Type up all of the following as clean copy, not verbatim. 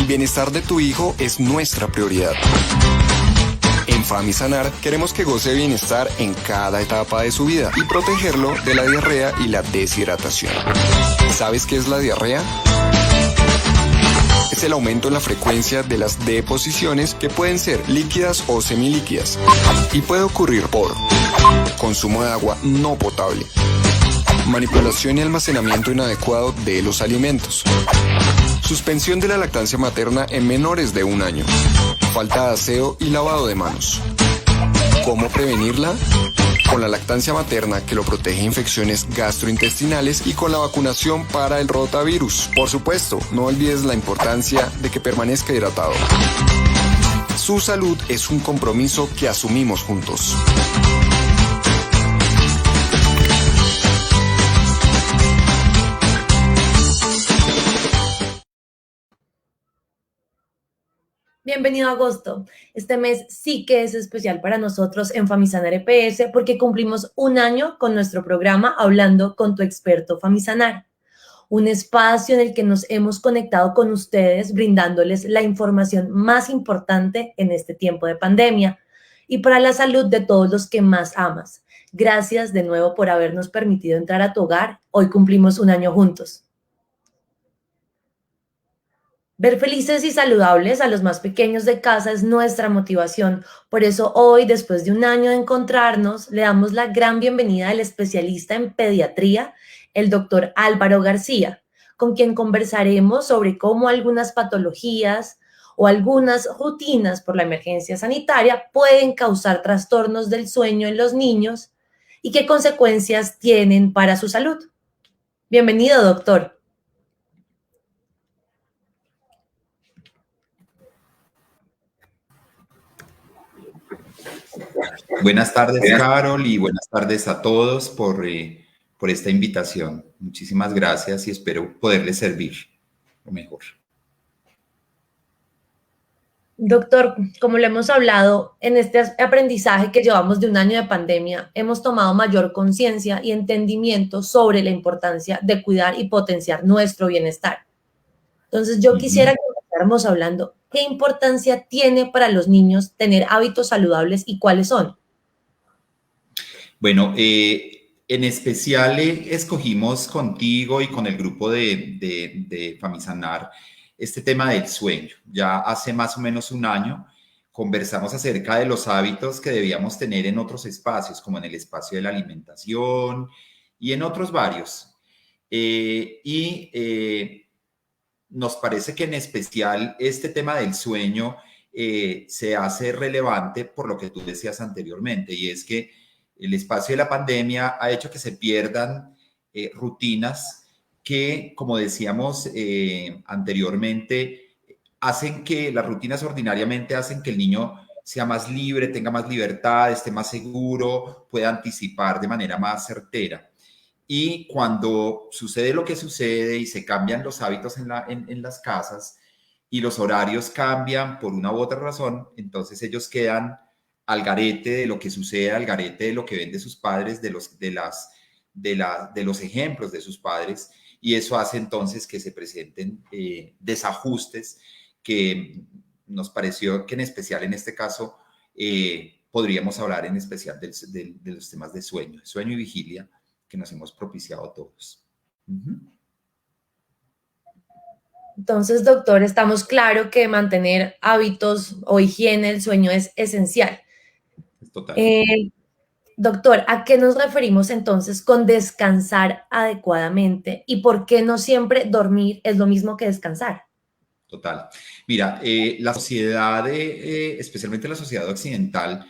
bienestar de tu hijo es nuestra prioridad. En Famisanar queremos que goce de bienestar en cada etapa de su vida y protegerlo de la diarrea y la deshidratación. ¿Sabes qué es la diarrea? Es el aumento en la frecuencia de las deposiciones que pueden ser líquidas o semilíquidas y puede ocurrir por consumo de agua no potable, manipulación y almacenamiento inadecuado de los alimentos, suspensión de la lactancia materna en menores de 1 año, falta de aseo y lavado de manos. ¿Cómo prevenirla? Con la lactancia materna que lo protege de infecciones gastrointestinales y con la vacunación para el rotavirus. Por supuesto, no olvides la importancia de que permanezca hidratado. Su salud es un compromiso que asumimos juntos. Bienvenido a agosto. Este mes sí que es especial para nosotros en Famisanar EPS porque cumplimos 1 año con nuestro programa Hablando con tu experto Famisanar. Un espacio en el que nos hemos conectado con ustedes brindándoles la información más importante en este tiempo de pandemia y para la salud de todos los que más amas. Gracias de nuevo por habernos permitido entrar a tu hogar. Hoy cumplimos 1 año juntos. Ver felices y saludables a los más pequeños de casa es nuestra motivación. Por eso hoy, después de 1 año de encontrarnos, le damos la gran bienvenida al especialista en pediatría, el doctor Álvaro García, con quien conversaremos sobre cómo algunas patologías o algunas rutinas por la emergencia sanitaria pueden causar trastornos del sueño en los niños y qué consecuencias tienen para su salud. Bienvenido, doctor. Buenas tardes, Carol, y buenas tardes a todos por esta invitación. Muchísimas gracias y espero poderles servir lo mejor. Doctor, como lo hemos hablado, en este aprendizaje que llevamos de 1 año de pandemia, hemos tomado mayor conciencia y entendimiento sobre la importancia de cuidar y potenciar nuestro bienestar. Entonces, yo quisiera que empezáramos hablando, ¿qué importancia tiene para los niños tener hábitos saludables y cuáles son? Bueno, en especial escogimos contigo y con el grupo de Famisanar este tema del sueño. Ya hace más o menos 1 año conversamos acerca de los hábitos que debíamos tener en otros espacios, como en el espacio de la alimentación y en otros varios. Nos parece que en especial este tema del sueño se hace relevante por lo que tú decías anteriormente, y es que el espacio de la pandemia ha hecho que se pierdan rutinas que, como decíamos anteriormente, hacen que las rutinas ordinariamente hacen que el niño sea más libre, tenga más libertad, esté más seguro, pueda anticipar de manera más certera. Y cuando sucede lo que sucede y se cambian los hábitos en las casas y los horarios cambian por una u otra razón, entonces ellos quedan al garete de lo que sucede, al garete de lo que ven de sus padres, de los ejemplos de sus padres, y eso hace entonces que se presenten desajustes que nos pareció que en especial en este caso podríamos hablar en especial de los temas de sueño y vigilia que nos hemos propiciado todos. Entonces, doctor, estamos claro que mantener hábitos o higiene del sueño es esencial. Total. Doctor, ¿a qué nos referimos entonces con descansar adecuadamente y por qué no siempre dormir es lo mismo que descansar? Total. Mira, la sociedad, especialmente la sociedad occidental,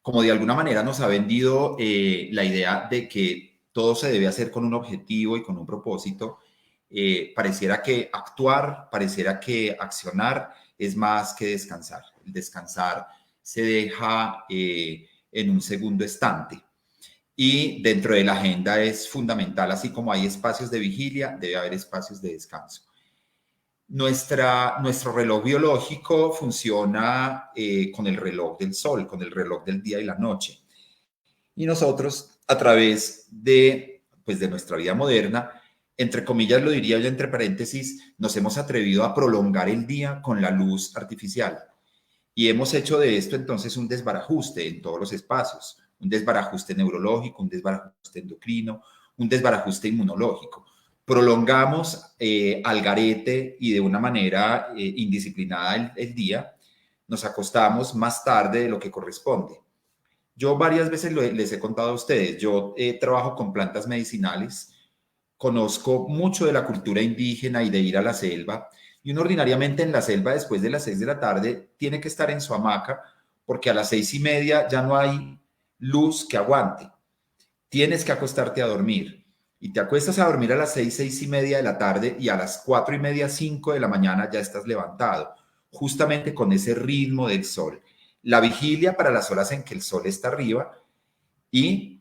como de alguna manera nos ha vendido la idea de que todo se debe hacer con un objetivo y con un propósito, pareciera que actuar, pareciera que accionar es más que descansar. El descansar se deja en un segundo estante. Y dentro de la agenda es fundamental, así como hay espacios de vigilia, debe haber espacios de descanso. Nuestro reloj biológico funciona con el reloj del sol, con el reloj del día y la noche. Y nosotros, a través de nuestra vida moderna, entre comillas lo diría yo entre paréntesis, nos hemos atrevido a prolongar el día con la luz artificial. Y hemos hecho de esto entonces un desbarajuste en todos los espacios, un desbarajuste neurológico, un desbarajuste endocrino, un desbarajuste inmunológico. Prolongamos al garete y de una manera indisciplinada el día, nos acostamos más tarde de lo que corresponde. Yo varias veces les he contado a ustedes, yo trabajo con plantas medicinales, conozco mucho de la cultura indígena y de ir a la selva, y uno ordinariamente en la selva después de las 6 de la tarde tiene que estar en su hamaca porque a las 6:30 ya no hay luz que aguante. Tienes que acostarte a dormir y te acuestas a dormir a las 6, 6:30 de la tarde y a las 4:30, 5 de la mañana ya estás levantado, justamente con ese ritmo del sol. La vigilia para las horas en que el sol está arriba y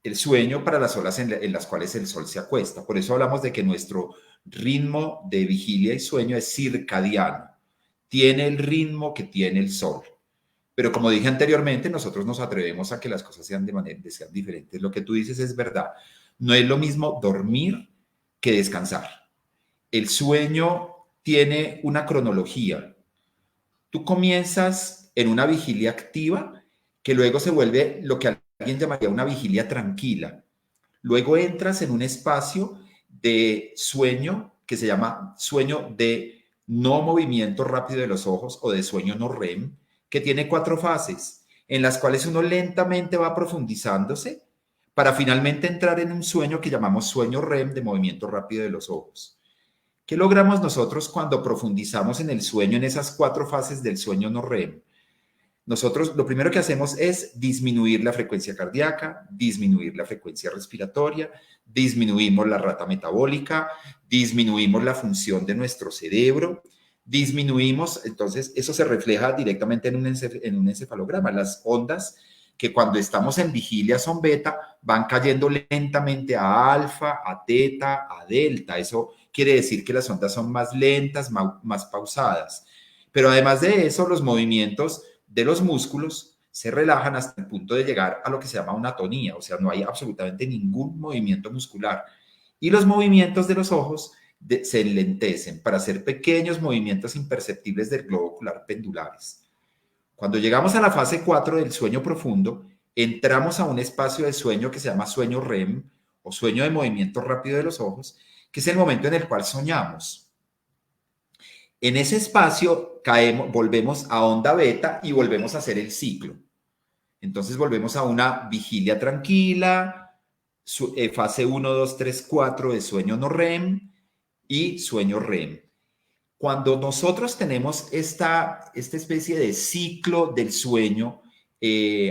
el sueño para las horas en las cuales el sol se acuesta. Por eso hablamos de que nuestro ritmo de vigilia y sueño es circadiano. Tiene el ritmo que tiene el sol. Pero como dije anteriormente, nosotros nos atrevemos a que las cosas sean sean diferentes. Lo que tú dices es verdad. No es lo mismo dormir que descansar. El sueño tiene una cronología. Tú comienzas en una vigilia activa que luego se vuelve lo que alguien llamaría una vigilia tranquila. Luego entras en un espacio de sueño que se llama sueño de no movimiento rápido de los ojos o de sueño no REM, que tiene 4 fases en las cuales uno lentamente va profundizándose para finalmente entrar en un sueño que llamamos sueño REM de movimiento rápido de los ojos. ¿Qué logramos nosotros cuando profundizamos en el sueño, en esas 4 fases del sueño no REM? Nosotros lo primero que hacemos es disminuir la frecuencia cardíaca, disminuir la frecuencia respiratoria, disminuimos la rata metabólica, disminuimos la función de nuestro cerebro, disminuimos, entonces eso se refleja directamente en un encefalograma. Las ondas que cuando estamos en vigilia son beta, van cayendo lentamente a alfa, a teta, a delta. Eso quiere decir que las ondas son más lentas, más pausadas. Pero además de eso, los movimientos de los músculos se relajan hasta el punto de llegar a lo que se llama una atonía, o sea, no hay absolutamente ningún movimiento muscular. Y los movimientos de los ojos se enlentecen para hacer pequeños movimientos imperceptibles del globo ocular pendulares. Cuando llegamos a la fase 4 del sueño profundo, entramos a un espacio de sueño que se llama sueño REM o sueño de movimiento rápido de los ojos, que es el momento en el cual soñamos. En ese espacio volvemos a onda beta y volvemos a hacer el ciclo. Entonces volvemos a una vigilia tranquila, fase 1, 2, 3, 4 de sueño no REM y sueño REM. Cuando nosotros tenemos esta especie de ciclo del sueño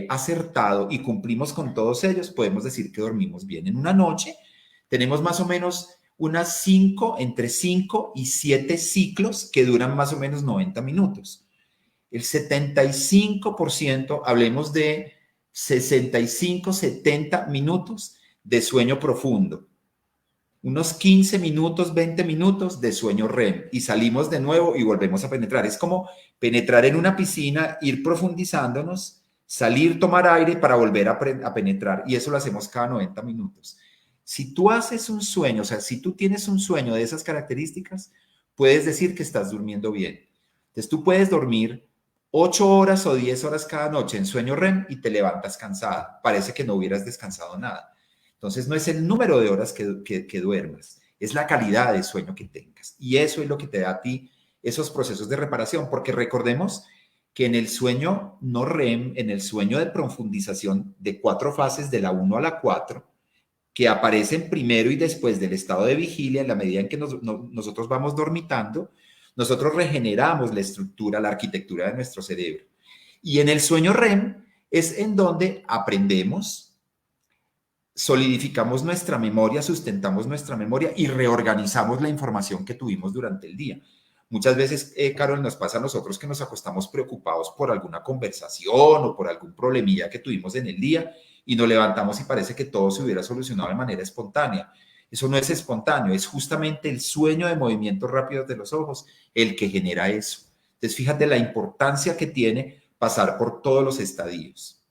acertado y cumplimos con todos ellos, podemos decir que dormimos bien. En una noche tenemos más o menos entre 5 y 7 ciclos que duran más o menos 90 minutos. El 75%, hablemos de 65, 70 minutos de sueño profundo. Unos 15 minutos, 20 minutos de sueño REM y salimos de nuevo y volvemos a penetrar. Es como penetrar en una piscina, ir profundizándonos, salir, tomar aire para volver a penetrar y eso lo hacemos cada 90 minutos. Si tú haces un sueño, o sea, si tú tienes un sueño de esas características, puedes decir que estás durmiendo bien. Entonces tú puedes dormir 8 horas o 10 horas cada noche en sueño REM y te levantas cansada. Parece que no hubieras descansado nada. Entonces no es el número de horas que duermas, es la calidad de sueño que tengas. Y eso es lo que te da a ti esos procesos de reparación, porque recordemos que en el sueño no REM, en el sueño de profundización de 4 fases de la 1 a la 4, que aparecen primero y después del estado de vigilia, en la medida en que nosotros vamos dormitando, nosotros regeneramos la estructura, la arquitectura de nuestro cerebro. Y en el sueño REM es en donde aprendemos, solidificamos nuestra memoria, sustentamos nuestra memoria y reorganizamos la información que tuvimos durante el día. Muchas veces, Carol, nos pasa a nosotros que nos acostamos preocupados por alguna conversación o por algún problemilla que tuvimos en el día y nos levantamos y parece que todo se hubiera solucionado de manera espontánea. Eso no es espontáneo, es justamente el sueño de movimientos rápidos de los ojos el que genera eso. Entonces, fíjate la importancia que tiene pasar por todos los estadios.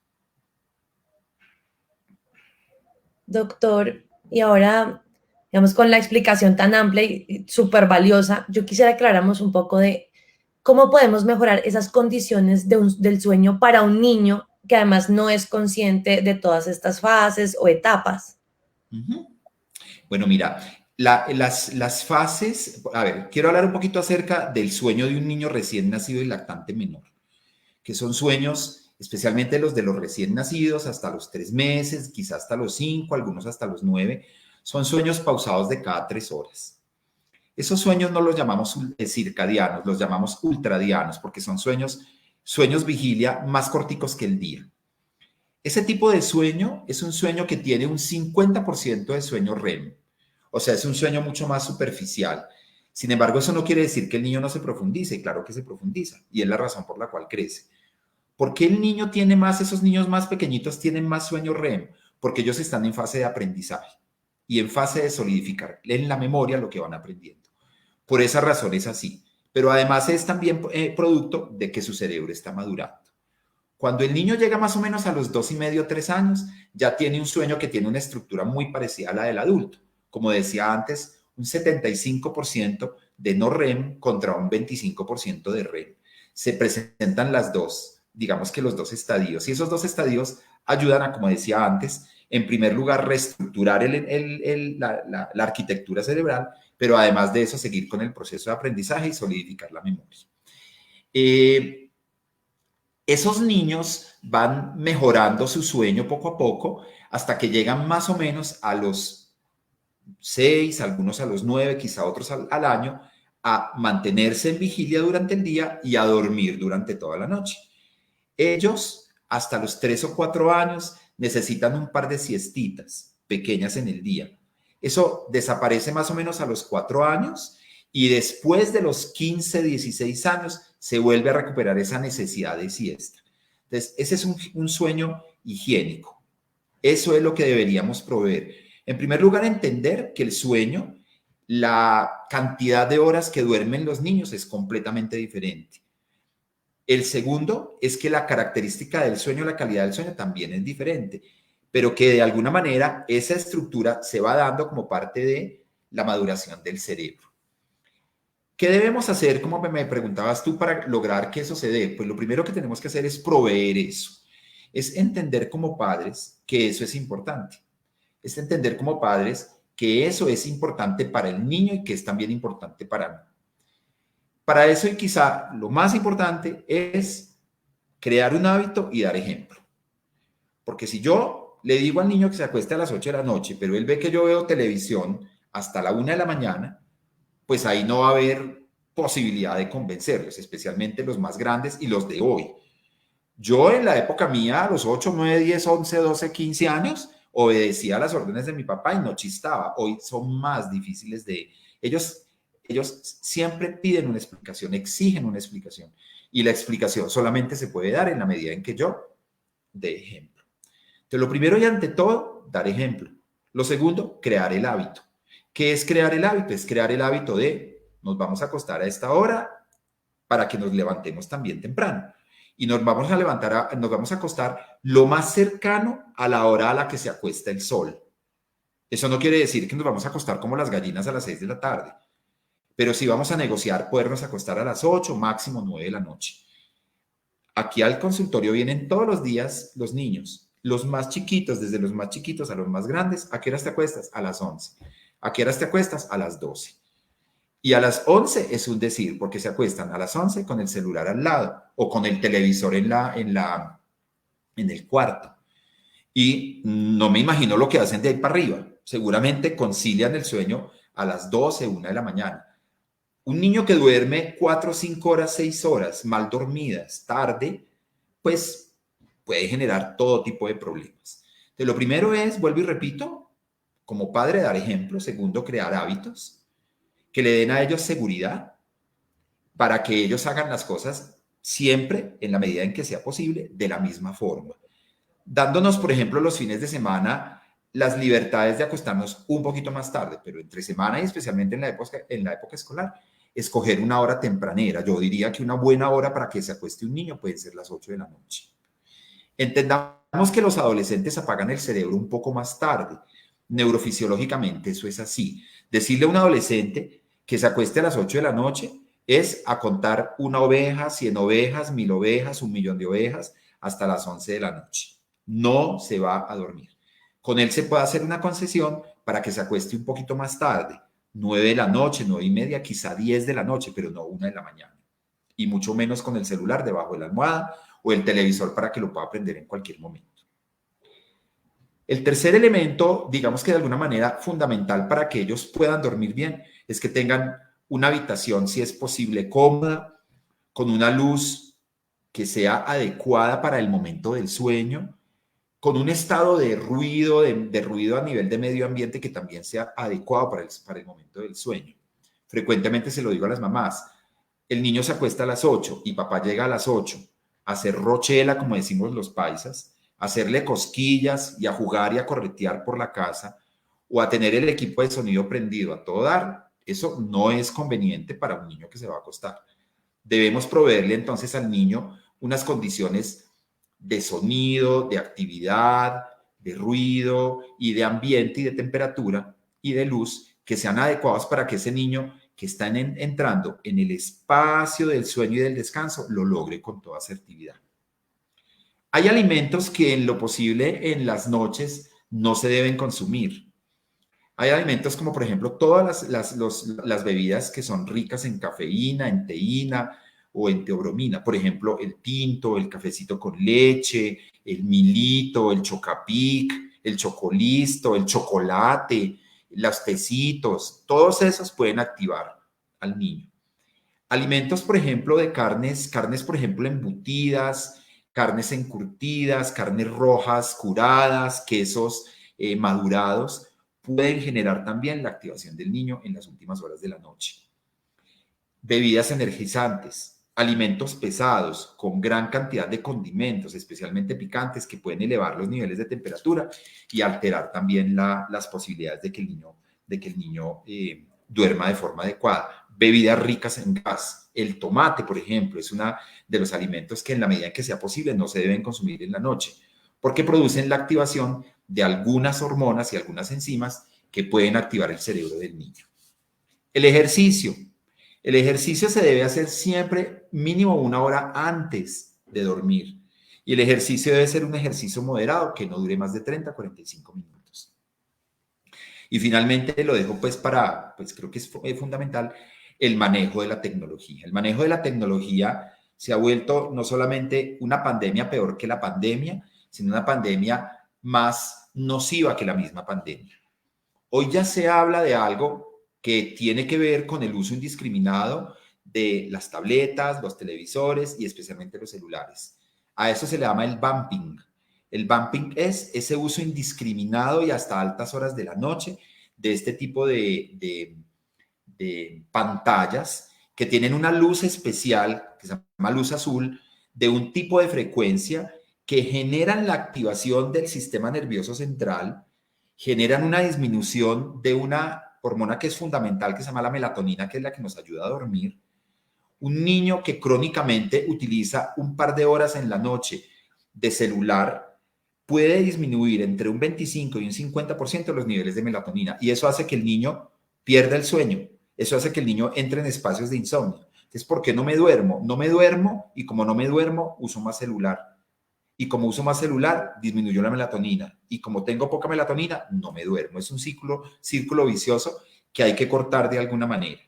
Doctor, y ahora digamos, con la explicación tan amplia y súper valiosa, yo quisiera que aclaráramos un poco de cómo podemos mejorar esas condiciones del sueño para un niño que además no es consciente de todas estas fases o etapas. Ujú. Bueno, mira, las fases, a ver, quiero hablar un poquito acerca del sueño de un niño recién nacido y lactante menor, que son sueños, especialmente los de los recién nacidos, hasta los 3 meses, quizás hasta los 5, algunos hasta los 9, son sueños pausados de cada 3 horas. Esos sueños no los llamamos circadianos, los llamamos ultradianos, porque son sueños vigilia más corticos que el día. Ese tipo de sueño es un sueño que tiene un 50% de sueño REM. O sea, es un sueño mucho más superficial. Sin embargo, eso no quiere decir que el niño no se profundice. Claro que se profundiza. Y es la razón por la cual crece. ¿Por qué el niño tiene más, esos niños más pequeñitos tienen más sueño REM? Porque ellos están en fase de aprendizaje y en fase de solidificar en la memoria lo que van aprendiendo. Por esa razón es así. Pero además es también producto de que su cerebro está madurando. Cuando el niño llega más o menos a los 2,5, 3 años, ya tiene un sueño que tiene una estructura muy parecida a la del adulto. Como decía antes, un 75% de no REM contra un 25% de REM. Se presentan las dos, digamos que los dos estadios. Y esos dos estadios ayudan a, como decía antes, en primer lugar, reestructurar la arquitectura cerebral, pero además de eso, seguir con el proceso de aprendizaje y solidificar la memoria. Esos niños van mejorando su sueño poco a poco hasta que llegan más o menos a los 6, algunos a los 9, quizá otros al año, a mantenerse en vigilia durante el día y a dormir durante toda la noche. Ellos, hasta los 3 o 4 años, necesitan un par de siestitas pequeñas en el día. Eso desaparece más o menos a los 4 años y después de los 15, 16 años se vuelve a recuperar esa necesidad de siesta. Entonces, ese es un sueño higiénico. Eso es lo que deberíamos proveer. En primer lugar, entender que el sueño, la cantidad de horas que duermen los niños es completamente diferente. El segundo es que la característica del sueño, la calidad del sueño también es diferente, pero que de alguna manera esa estructura se va dando como parte de la maduración del cerebro. ¿Qué debemos hacer, como me preguntabas tú, para lograr que eso se dé? Pues lo primero que tenemos que hacer es proveer eso. Es entender como padres que eso es importante. Es entender como padres que eso es importante para el niño y que es también importante para mí. Para eso, y quizá lo más importante, es crear un hábito y dar ejemplo. Porque si yo le digo al niño que se acueste a las 8 de la noche, pero él ve que yo veo televisión hasta la 1 de la mañana, pues ahí no va a haber posibilidad de convencerlos, especialmente los más grandes y los de hoy. Yo en la época mía, a los 8, 9, 10, 11, 12, 15 años, obedecía las órdenes de mi papá y no chistaba. Hoy son más difíciles de... Ellos siempre piden una explicación, exigen una explicación. Y la explicación solamente se puede dar en la medida en que yo dé ejemplo. Entonces, lo primero y ante todo, dar ejemplo. Lo segundo, crear el hábito. ¿Qué es crear el hábito? Es crear el hábito de nos vamos a acostar a esta hora para que nos levantemos también temprano. Y nos vamos a levantar, nos vamos a acostar lo más cercano a la hora a la que se acuesta el sol. Eso no quiere decir que nos vamos a acostar como las gallinas a las 6 de la tarde, pero sí vamos a negociar podernos acostar a las 8, máximo 9 de la noche. Aquí al consultorio vienen todos los días los niños, los más chiquitos, desde los más chiquitos a los más grandes. ¿A qué horas te acuestas? A las 11. ¿A qué horas te acuestas? A las 12. Y a las 11 es un decir, porque se acuestan a las 11 con el celular al lado o con el televisor en el cuarto. Y no me imagino lo que hacen de ahí para arriba. Seguramente concilian el sueño a las 12, 1 de la mañana. Un niño que duerme 4, 5 horas, 6 horas, mal dormidas, tarde, pues puede generar todo tipo de problemas. Entonces, lo primero es, vuelvo y repito, como padre dar ejemplo. Segundo, crear hábitos que le den a ellos seguridad para que ellos hagan las cosas siempre, en la medida en que sea posible, de la misma forma. Dándonos, por ejemplo, los fines de semana las libertades de acostarnos un poquito más tarde, pero entre semana y especialmente en la época escolar, escoger una hora tempranera. Yo diría que una buena hora para que se acueste un niño pueden ser las 8 de la noche. Entendamos que los adolescentes apagan el cerebro un poco más tarde. Neurofisiológicamente eso es así. Decirle a un adolescente que se acueste a las 8 de la noche es a contar una oveja, 100 ovejas, 1000 ovejas, 1.000.000 de ovejas hasta las 11 de la noche. No se va a dormir. Con él se puede hacer una concesión para que se acueste un poquito más tarde, 9 de la noche, 9:30, quizá 10 de la noche, pero no 1 de la mañana. Y mucho menos con el celular debajo de la almohada o el televisor para que lo pueda prender en cualquier momento. El tercer elemento, digamos que de alguna manera fundamental para que ellos puedan dormir bien, es que tengan una habitación, si es posible, cómoda, con una luz que sea adecuada para el momento del sueño, con un estado de ruido, de ruido a nivel de medio ambiente que también sea adecuado para el momento del sueño. Frecuentemente se lo digo a las mamás, el niño se acuesta a las 8 y papá llega a las 8 a hacer rochela, como decimos los paisas, a hacerle cosquillas y a jugar y a corretear por la casa o a tener el equipo de sonido prendido a todo dar. Eso no es conveniente para un niño que se va a acostar. Debemos proveerle entonces al niño unas condiciones de sonido, de actividad, de ruido y de ambiente y de temperatura y de luz que sean adecuados para que ese niño que está entrando en el espacio del sueño y del descanso lo logre con toda asertividad. Hay alimentos que en lo posible en las noches no se deben consumir. Hay alimentos como por ejemplo todas las bebidas que son ricas en cafeína, en teína o en teobromina. Por ejemplo, el tinto, el cafecito con leche, el milito, el chocapic, el chocolisto, el chocolate, los tecitos, todos esos pueden activar al niño. Alimentos, por ejemplo, de carnes por ejemplo, embutidas, carnes encurtidas, carnes rojas curadas, quesos madurados, pueden generar también la activación del niño en las últimas horas de la noche. Bebidas energizantes, alimentos pesados con gran cantidad de condimentos, especialmente picantes, que pueden elevar los niveles de temperatura y alterar también las posibilidades de que el niño duerma de forma adecuada. Bebidas ricas en gas. El tomate, por ejemplo, es uno de los alimentos que en la medida que sea posible no se deben consumir en la noche, porque producen la activación de algunas hormonas y algunas enzimas que pueden activar el cerebro del niño. El ejercicio. El ejercicio se debe hacer siempre mínimo 1 hora antes de dormir. Y el ejercicio debe ser un ejercicio moderado que no dure más de 30 a 45 minutos. Y finalmente lo dejo pues creo que es fundamental, el manejo de la tecnología. El manejo de la tecnología se ha vuelto no solamente una pandemia peor que la pandemia, sino una pandemia más nociva que la misma pandemia. Hoy ya se habla de algo que tiene que ver con el uso indiscriminado de las tabletas, los televisores y especialmente los celulares. A eso se le llama el vamping. El vamping es ese uso indiscriminado y hasta altas horas de la noche de este tipo de pantallas que tienen una luz especial, que se llama luz azul, de un tipo de frecuencia que generan la activación del sistema nervioso central, generan una disminución de una hormona que es fundamental, que se llama la melatonina, que es la que nos ayuda a dormir. Un niño que crónicamente utiliza un par de horas en la noche de celular puede disminuir entre un 25 y un 50% los niveles de melatonina, y eso hace que el niño pierda el sueño, eso hace que el niño entre en espacios de insomnio. Entonces, ¿por qué no me duermo? No me duermo, y como no me duermo, uso más celular. Y como uso más celular, disminuyó la melatonina. Y como tengo poca melatonina, no me duermo. Es un círculo vicioso que hay que cortar de alguna manera.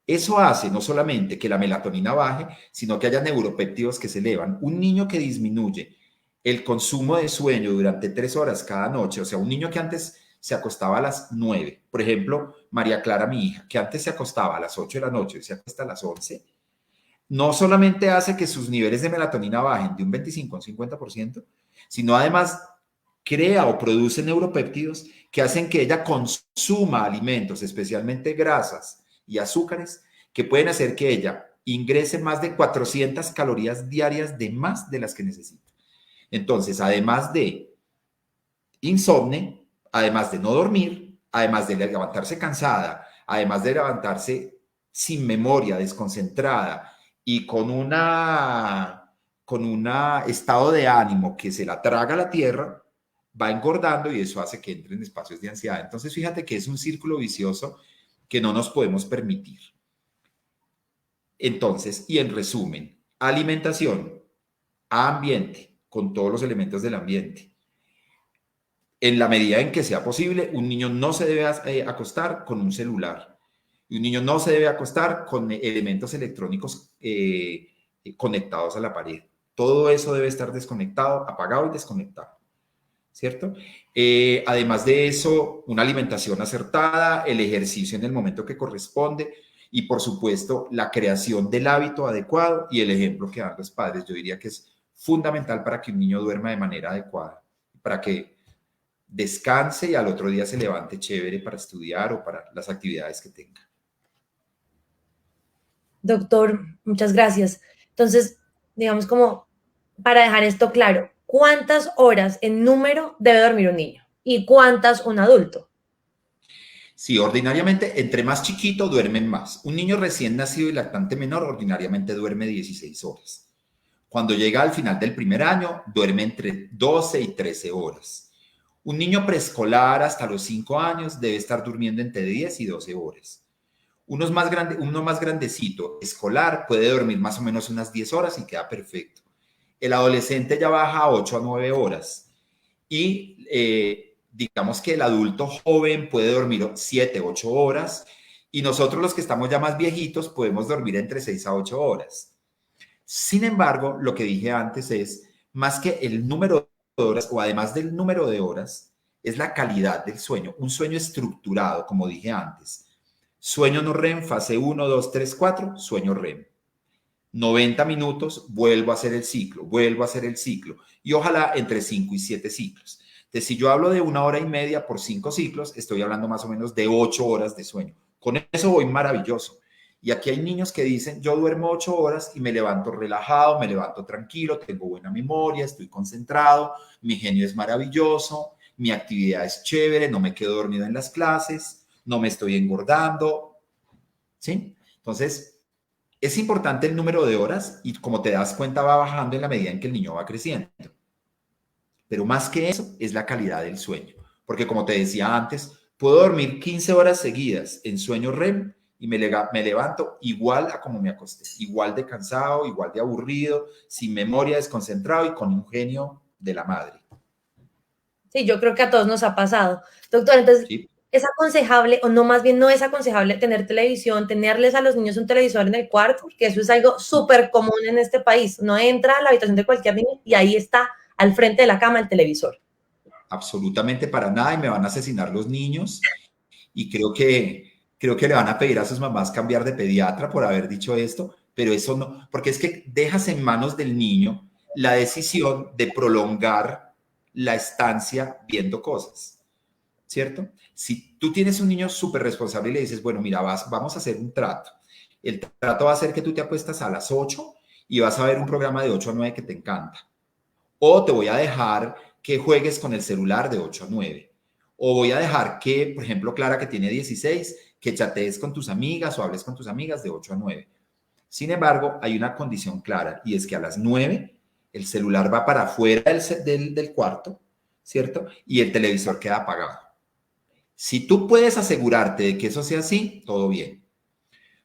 Eso hace no solamente que la melatonina baje, sino que haya neuropéptidos que se elevan. Un niño que disminuye el consumo de sueño durante 3 horas cada noche, o sea, un niño que antes se acostaba a las 9, por ejemplo, María Clara, mi hija, que antes se acostaba a las 8 de la noche y se acuesta a las 11, no solamente hace que sus niveles de melatonina bajen de un 25 a un 50%, sino además crea o produce neuropéptidos que hacen que ella consuma alimentos, especialmente grasas y azúcares, que pueden hacer que ella ingrese más de 400 calorías diarias de más de las que necesita. Entonces, además de insomnio, además de no dormir, además de levantarse cansada, además de levantarse sin memoria, desconcentrada y con un estado de ánimo que se la traga la tierra, va engordando y eso hace que entre en espacios de ansiedad. Entonces, fíjate que es un círculo vicioso que no nos podemos permitir. Entonces, y en resumen, alimentación, ambiente, con todos los elementos del ambiente. En la medida en que sea posible, un niño no se debe acostar con un celular. Y un niño no se debe acostar con elementos electrónicos conectados a la pared. Todo eso debe estar desconectado, apagado y desconectado, ¿cierto? Además de eso, una alimentación acertada, el ejercicio en el momento que corresponde y, por supuesto, la creación del hábito adecuado y el ejemplo que dan los padres. Yo diría que es fundamental para que un niño duerma de manera adecuada, para que descanse y al otro día se levante chévere para estudiar o para las actividades que tenga. Doctor, muchas gracias. Entonces, digamos como para dejar esto claro, ¿cuántas horas en número debe dormir un niño? ¿Y cuántas un adulto? Sí, ordinariamente, entre más chiquito, duermen más. Un niño recién nacido y lactante menor ordinariamente duerme 16 horas. Cuando llega al final del primer año, duerme entre 12 y 13 horas. Un niño preescolar hasta los 5 años debe estar durmiendo entre 10 y 12 horas. Uno más grandecito, escolar, puede dormir más o menos unas 10 horas y queda perfecto. El adolescente ya baja a 8 a 9 horas. Y digamos que el adulto joven puede dormir 7, 8 horas. Y nosotros los que estamos ya más viejitos podemos dormir entre 6 a 8 horas. Sin embargo, lo que dije antes es, más que el número de horas, o además del número de horas, es la calidad del sueño. Un sueño estructurado, como dije antes. Sueño no REM, fase 1, 2, 3, 4, sueño REM. 90 minutos, vuelvo a hacer el ciclo, vuelvo a hacer el ciclo. Y ojalá entre 5 y 7 ciclos. Entonces, si yo hablo de 1 hora y media por 5 ciclos, estoy hablando más o menos de 8 horas de sueño. Con eso voy maravilloso. Y aquí hay niños que dicen, yo duermo 8 horas y me levanto relajado, me levanto tranquilo, tengo buena memoria, estoy concentrado, mi genio es maravilloso, mi actividad es chévere, no me quedo dormido en las clases, no me estoy engordando, ¿sí? Entonces, es importante el número de horas y como te das cuenta va bajando en la medida en que el niño va creciendo. Pero más que eso es la calidad del sueño. Porque como te decía antes, puedo dormir 15 horas seguidas en sueño REM y me levanto igual a como me acosté, igual de cansado, igual de aburrido, sin memoria, desconcentrado y con un genio de la madre. Sí, yo creo que a todos nos ha pasado. Doctor, entonces, ¿Sí? ¿es aconsejable o no, más bien no es aconsejable tener televisión, tenerles a los niños un televisor en el cuarto? Porque eso es algo súper común en este país. Uno entra a la habitación de cualquier niño y ahí está al frente de la cama el televisor. Absolutamente para nada y me van a asesinar los niños y creo que le van a pedir a sus mamás cambiar de pediatra por haber dicho esto, pero eso no, porque es que dejas en manos del niño la decisión de prolongar la estancia viendo cosas, ¿cierto? Si tú tienes un niño súper responsable y le dices, bueno, mira, vamos a hacer un trato. El trato va a ser que tú te apuestas a las 8 y vas a ver un programa de 8 a 9 que te encanta. O te voy a dejar que juegues con el celular de 8 a 9. O voy a dejar que, por ejemplo, Clara, que tiene 16, que chatees con tus amigas o hables con tus amigas de 8 a 9. Sin embargo, hay una condición clara y es que a las 9 el celular va para afuera del cuarto, ¿cierto? Y el televisor queda apagado. Si tú puedes asegurarte de que eso sea así, todo bien.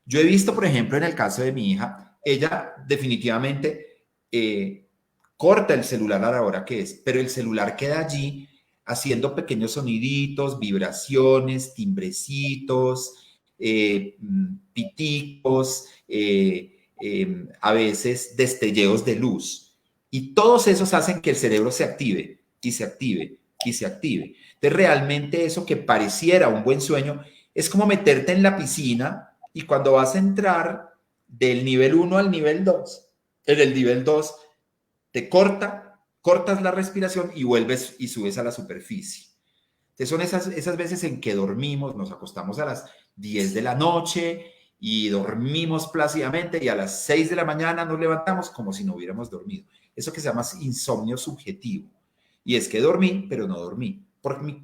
Yo he visto, por ejemplo, en el caso de mi hija, ella definitivamente corta el celular a la hora que es, pero el celular queda allí haciendo pequeños soniditos, vibraciones, timbrecitos, piticos, a veces destelleos de luz. Y todos esos hacen que el cerebro se active y se active y se active. Entonces, realmente eso que pareciera un buen sueño es como meterte en la piscina y cuando vas a entrar del nivel 1 al nivel 2, en el nivel 2 te cortas la respiración y vuelves y subes a la superficie. Entonces son esas veces en que dormimos, nos acostamos a las 10 de la noche y dormimos plácidamente y a las 6 de la mañana nos levantamos como si no hubiéramos dormido. Eso que se llama insomnio subjetivo. Y es que dormí, pero no dormí,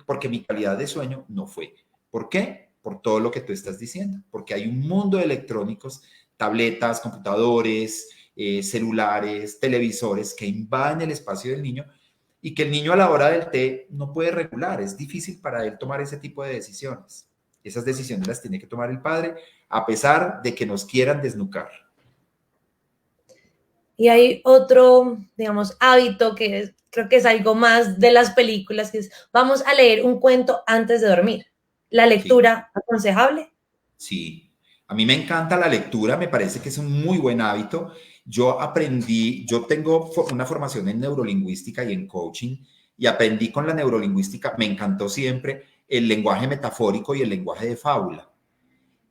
porque mi calidad de sueño no fue. ¿Por qué? Por todo lo que tú estás diciendo, porque hay un mundo de electrónicos, tabletas, computadores, celulares, televisores que invaden el espacio del niño y que el niño a la hora del té no puede regular, es difícil para él tomar ese tipo de decisiones. Esas decisiones las tiene que tomar el padre, a pesar de que nos quieran desnucar. Y hay otro, digamos, hábito creo que es algo más de las películas, que es vamos a leer un cuento antes de dormir. ¿La Sí, lectura aconsejable? sí. A mí me encanta la lectura, me parece que es un muy buen hábito. Yo tengo una formación en neurolingüística y en coaching, y aprendí con la neurolingüística, me encantó siempre el lenguaje metafórico y el lenguaje de fábula.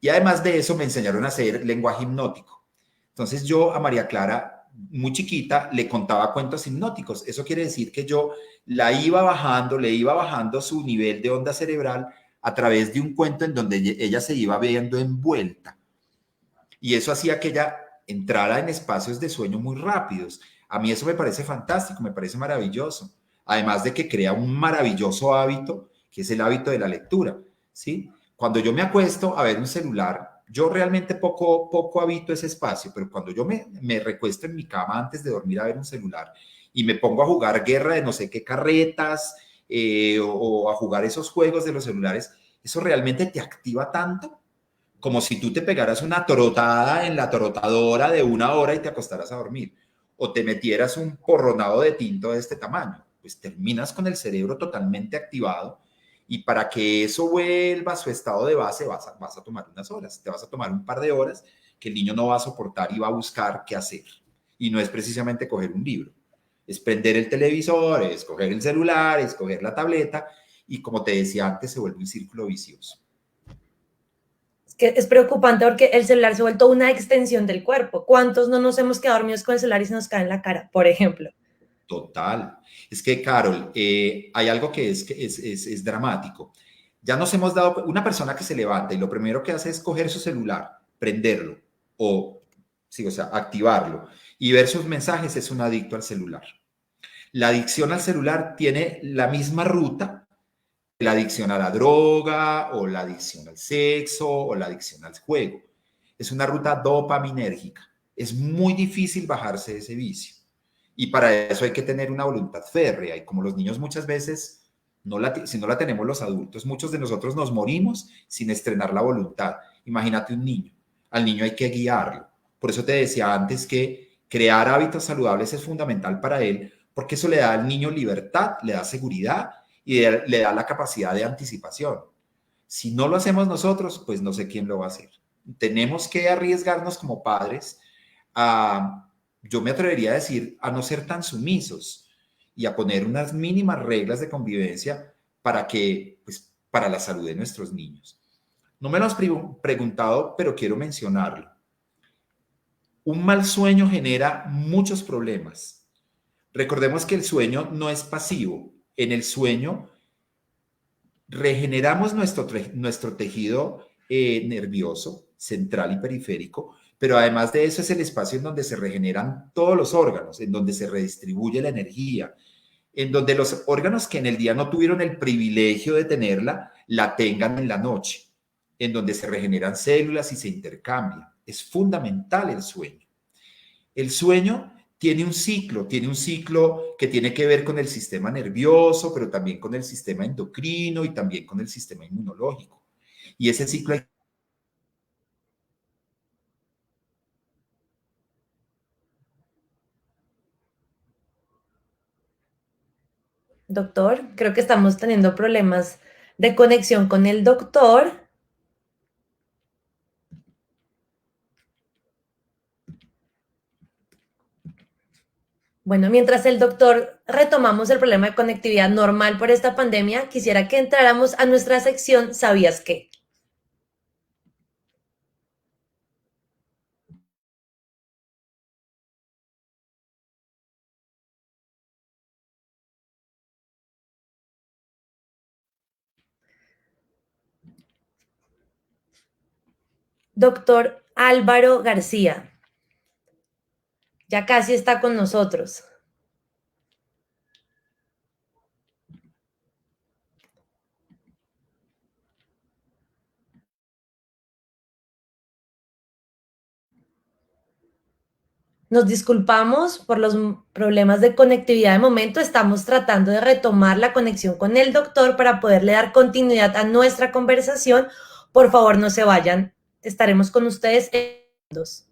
Y además de eso me enseñaron a hacer lenguaje hipnótico. Entonces yo a María Clara, muy chiquita, le contaba cuentos hipnóticos. Eso quiere decir que yo la iba bajando, le iba bajando su nivel de onda cerebral a través de un cuento en donde ella se iba viendo envuelta. Y eso hacía que ella entrara en espacios de sueño muy rápidos. A mí eso me parece fantástico, me parece maravilloso. Además de que crea un maravilloso hábito, que es el hábito de la lectura, ¿sí? Cuando yo me acuesto a ver un celular, yo realmente poco habito ese espacio, pero cuando yo me recuesto en mi cama antes de dormir a ver un celular y me pongo a jugar guerra de no sé qué carretas o a jugar esos juegos de los celulares, eso realmente te activa tanto como si tú te pegaras una trotada en la trotadora de 1 hora y te acostaras a dormir, o te metieras un porronado de tinto de este tamaño, pues terminas con el cerebro totalmente activado, y para que eso vuelva a su estado de base vas a tomar unas horas, te vas a tomar un par de horas que el niño no va a soportar y va a buscar qué hacer. Y no es precisamente coger un libro, es prender el televisor, es coger el celular, es coger la tableta, y como te decía antes, se vuelve un círculo vicioso. Es que es preocupante porque el celular se ha vuelto una extensión del cuerpo. ¿Cuántos no nos hemos quedado dormidos con el celular y se nos cae en la cara, por ejemplo? Total. Es que, Carol, hay algo que es dramático. Ya nos hemos dado, una persona que se levanta y lo primero que hace es coger su celular, prenderlo o, sí, o sea, activarlo y ver sus mensajes, es un adicto al celular. La adicción al celular tiene la misma ruta que la adicción a la droga o la adicción al sexo o la adicción al juego. Es una ruta dopaminérgica. Es muy difícil bajarse de ese vicio. Y para eso hay que tener una voluntad férrea. Y como los niños muchas veces, si no la tenemos los adultos, muchos de nosotros nos morimos sin estrenar la voluntad. Imagínate un niño. Al niño hay que guiarlo. Por eso te decía antes que crear hábitos saludables es fundamental para él, porque eso le da al niño libertad, le da seguridad y le da la capacidad de anticipación. Si no lo hacemos nosotros, pues no sé quién lo va a hacer. Tenemos que arriesgarnos como padres a, yo me atrevería a decir, a no ser tan sumisos y a poner unas mínimas reglas de convivencia para que, pues, para la salud de nuestros niños. No me lo has preguntado, pero quiero mencionarlo. Un mal sueño genera muchos problemas. Recordemos que el sueño no es pasivo. En el sueño regeneramos nuestro tejido nervioso, central y periférico, pero además de eso es el espacio en donde se regeneran todos los órganos, en donde se redistribuye la energía, en donde los órganos que en el día no tuvieron el privilegio de tenerla, la tengan en la noche, en donde se regeneran células y se intercambian. Es fundamental el sueño. El sueño tiene un ciclo que tiene que ver con el sistema nervioso, pero también con el sistema endocrino y también con el sistema inmunológico. Y ese ciclo hay. Doctor, creo que estamos teniendo problemas de conexión con el doctor. Bueno, mientras el doctor retomamos el problema de conectividad normal por esta pandemia, quisiera que entráramos a nuestra sección ¿Sabías qué? Doctor Álvaro García, ya casi está con nosotros. Nos disculpamos por los problemas de conectividad de momento. Estamos tratando de retomar la conexión con el doctor para poderle dar continuidad a nuestra conversación. Por favor, no se vayan. Estaremos con ustedes en dos.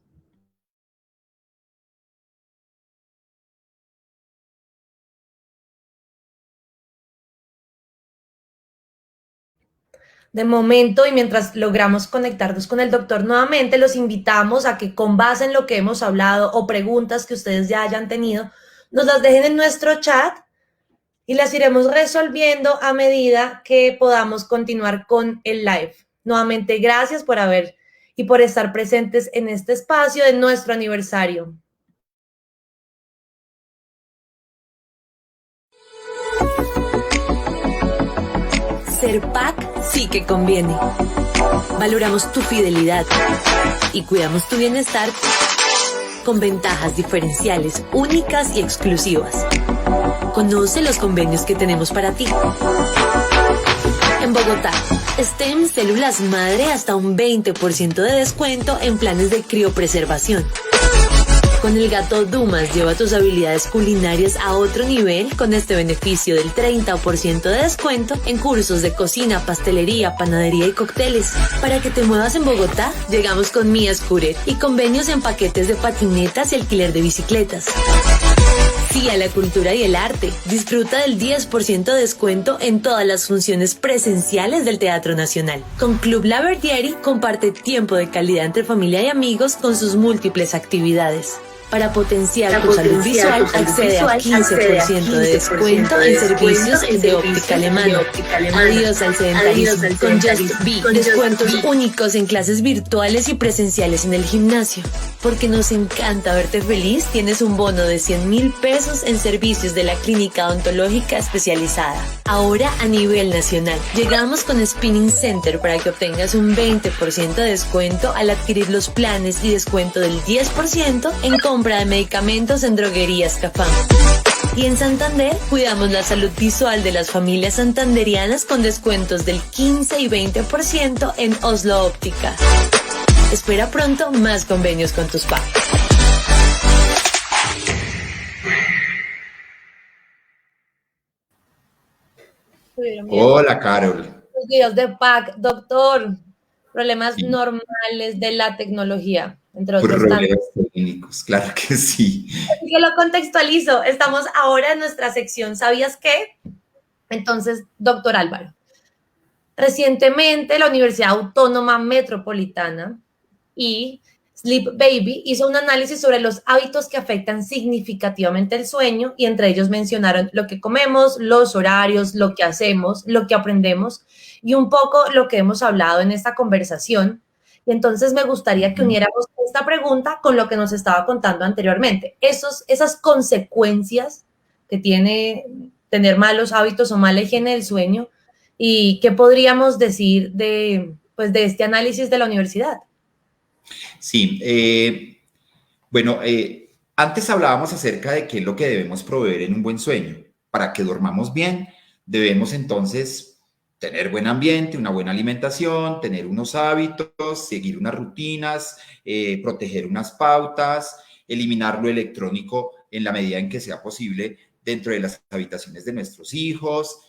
De momento, y mientras logramos conectarnos con el doctor nuevamente, los invitamos a que con base en lo que hemos hablado o preguntas que ustedes ya hayan tenido, nos las dejen en nuestro chat y las iremos resolviendo a medida que podamos continuar con el live. Nuevamente, gracias por haber y por estar presentes en este espacio de nuestro aniversario. Ser PAC sí que conviene. Valoramos tu fidelidad y cuidamos tu bienestar con ventajas diferenciales, únicas y exclusivas. Conoce los convenios que tenemos para ti. En Bogotá, STEM Células Madre hasta un 20% de descuento en planes de criopreservación. Con el gato Dumas lleva tus habilidades culinarias a otro nivel con este beneficio del 30% de descuento en cursos de cocina, pastelería, panadería y cócteles. Para que te muevas en Bogotá, llegamos con Mia Scooter y convenios en paquetes de patinetas y alquiler de bicicletas. Sí a la cultura y el arte. Disfruta del 10% de descuento en todas las funciones presenciales del Teatro Nacional. Con Club La Verdieri comparte tiempo de calidad entre familia y amigos con sus múltiples actividades. Para potenciar tu salud visual, accede a 15% de descuento en servicios de óptica alemana. Adiós al sedentarismo con Just Be. Descuentos únicos en clases virtuales y presenciales en el gimnasio. Porque nos encanta verte feliz, tienes un bono de 100.000 pesos en servicios de la clínica odontológica especializada. Ahora a nivel nacional. Llegamos con Spinning Center para que obtengas un 20% de descuento al adquirir los planes y descuento del 10% en compra de medicamentos en droguerías Cafam. Y en Santander cuidamos la salud visual de las familias santanderianas con descuentos del 15 y 20% en Oslo Óptica. Espera pronto más convenios con tus PAC. Hola, Carol. Los videos de PAC, doctor, problemas Sí. normales de la tecnología, entre otros Problemas tantos. técnicos, claro que sí. Así que lo contextualizo. Estamos ahora en nuestra sección ¿Sabías qué? Entonces, doctor Álvaro, recientemente la Universidad Autónoma Metropolitana y Sleep Baby hizo un análisis sobre los hábitos que afectan significativamente el sueño y entre ellos mencionaron lo que comemos, los horarios, lo que hacemos, lo que aprendemos y un poco lo que hemos hablado en esta conversación. Y entonces me gustaría que uniéramos esta pregunta con lo que nos estaba contando anteriormente. Esas consecuencias que tiene tener malos hábitos o mala higiene del sueño y qué podríamos decir de este análisis de la universidad. Sí, bueno, antes hablábamos acerca de qué es lo que debemos proveer en un buen sueño. Para que dormamos bien, debemos entonces tener buen ambiente, una buena alimentación, tener unos hábitos, seguir unas rutinas, proteger unas pautas, eliminar lo electrónico en la medida en que sea posible dentro de las habitaciones de nuestros hijos,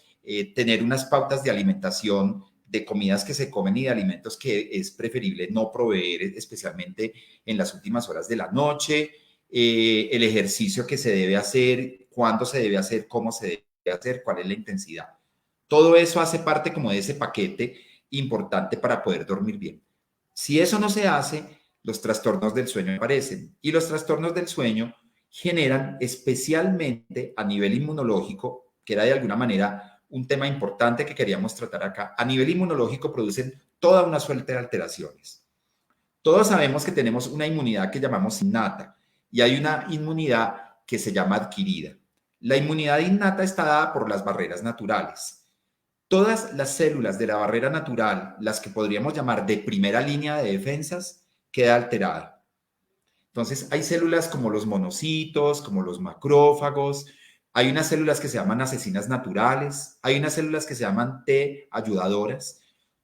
tener unas pautas de alimentación, de comidas que se comen y de alimentos que es preferible no proveer, especialmente en las últimas horas de la noche, el ejercicio que se debe hacer, cuándo se debe hacer, cómo se debe hacer, cuál es la intensidad. Todo eso hace parte como de ese paquete importante para poder dormir bien. Si eso no se hace, los trastornos del sueño aparecen y los trastornos del sueño generan especialmente a nivel inmunológico, que era de alguna manera un tema importante que queríamos tratar acá. A nivel inmunológico producen toda una suerte de alteraciones. Todos sabemos que tenemos una inmunidad que llamamos innata y hay una inmunidad que se llama adquirida. La inmunidad innata está dada por las barreras naturales. Todas las células de la barrera natural, las que podríamos llamar de primera línea de defensas, queda alterada. Entonces, hay células como los monocitos, como los macrófagos, hay unas células que se llaman asesinas naturales, hay unas células que se llaman T ayudadoras.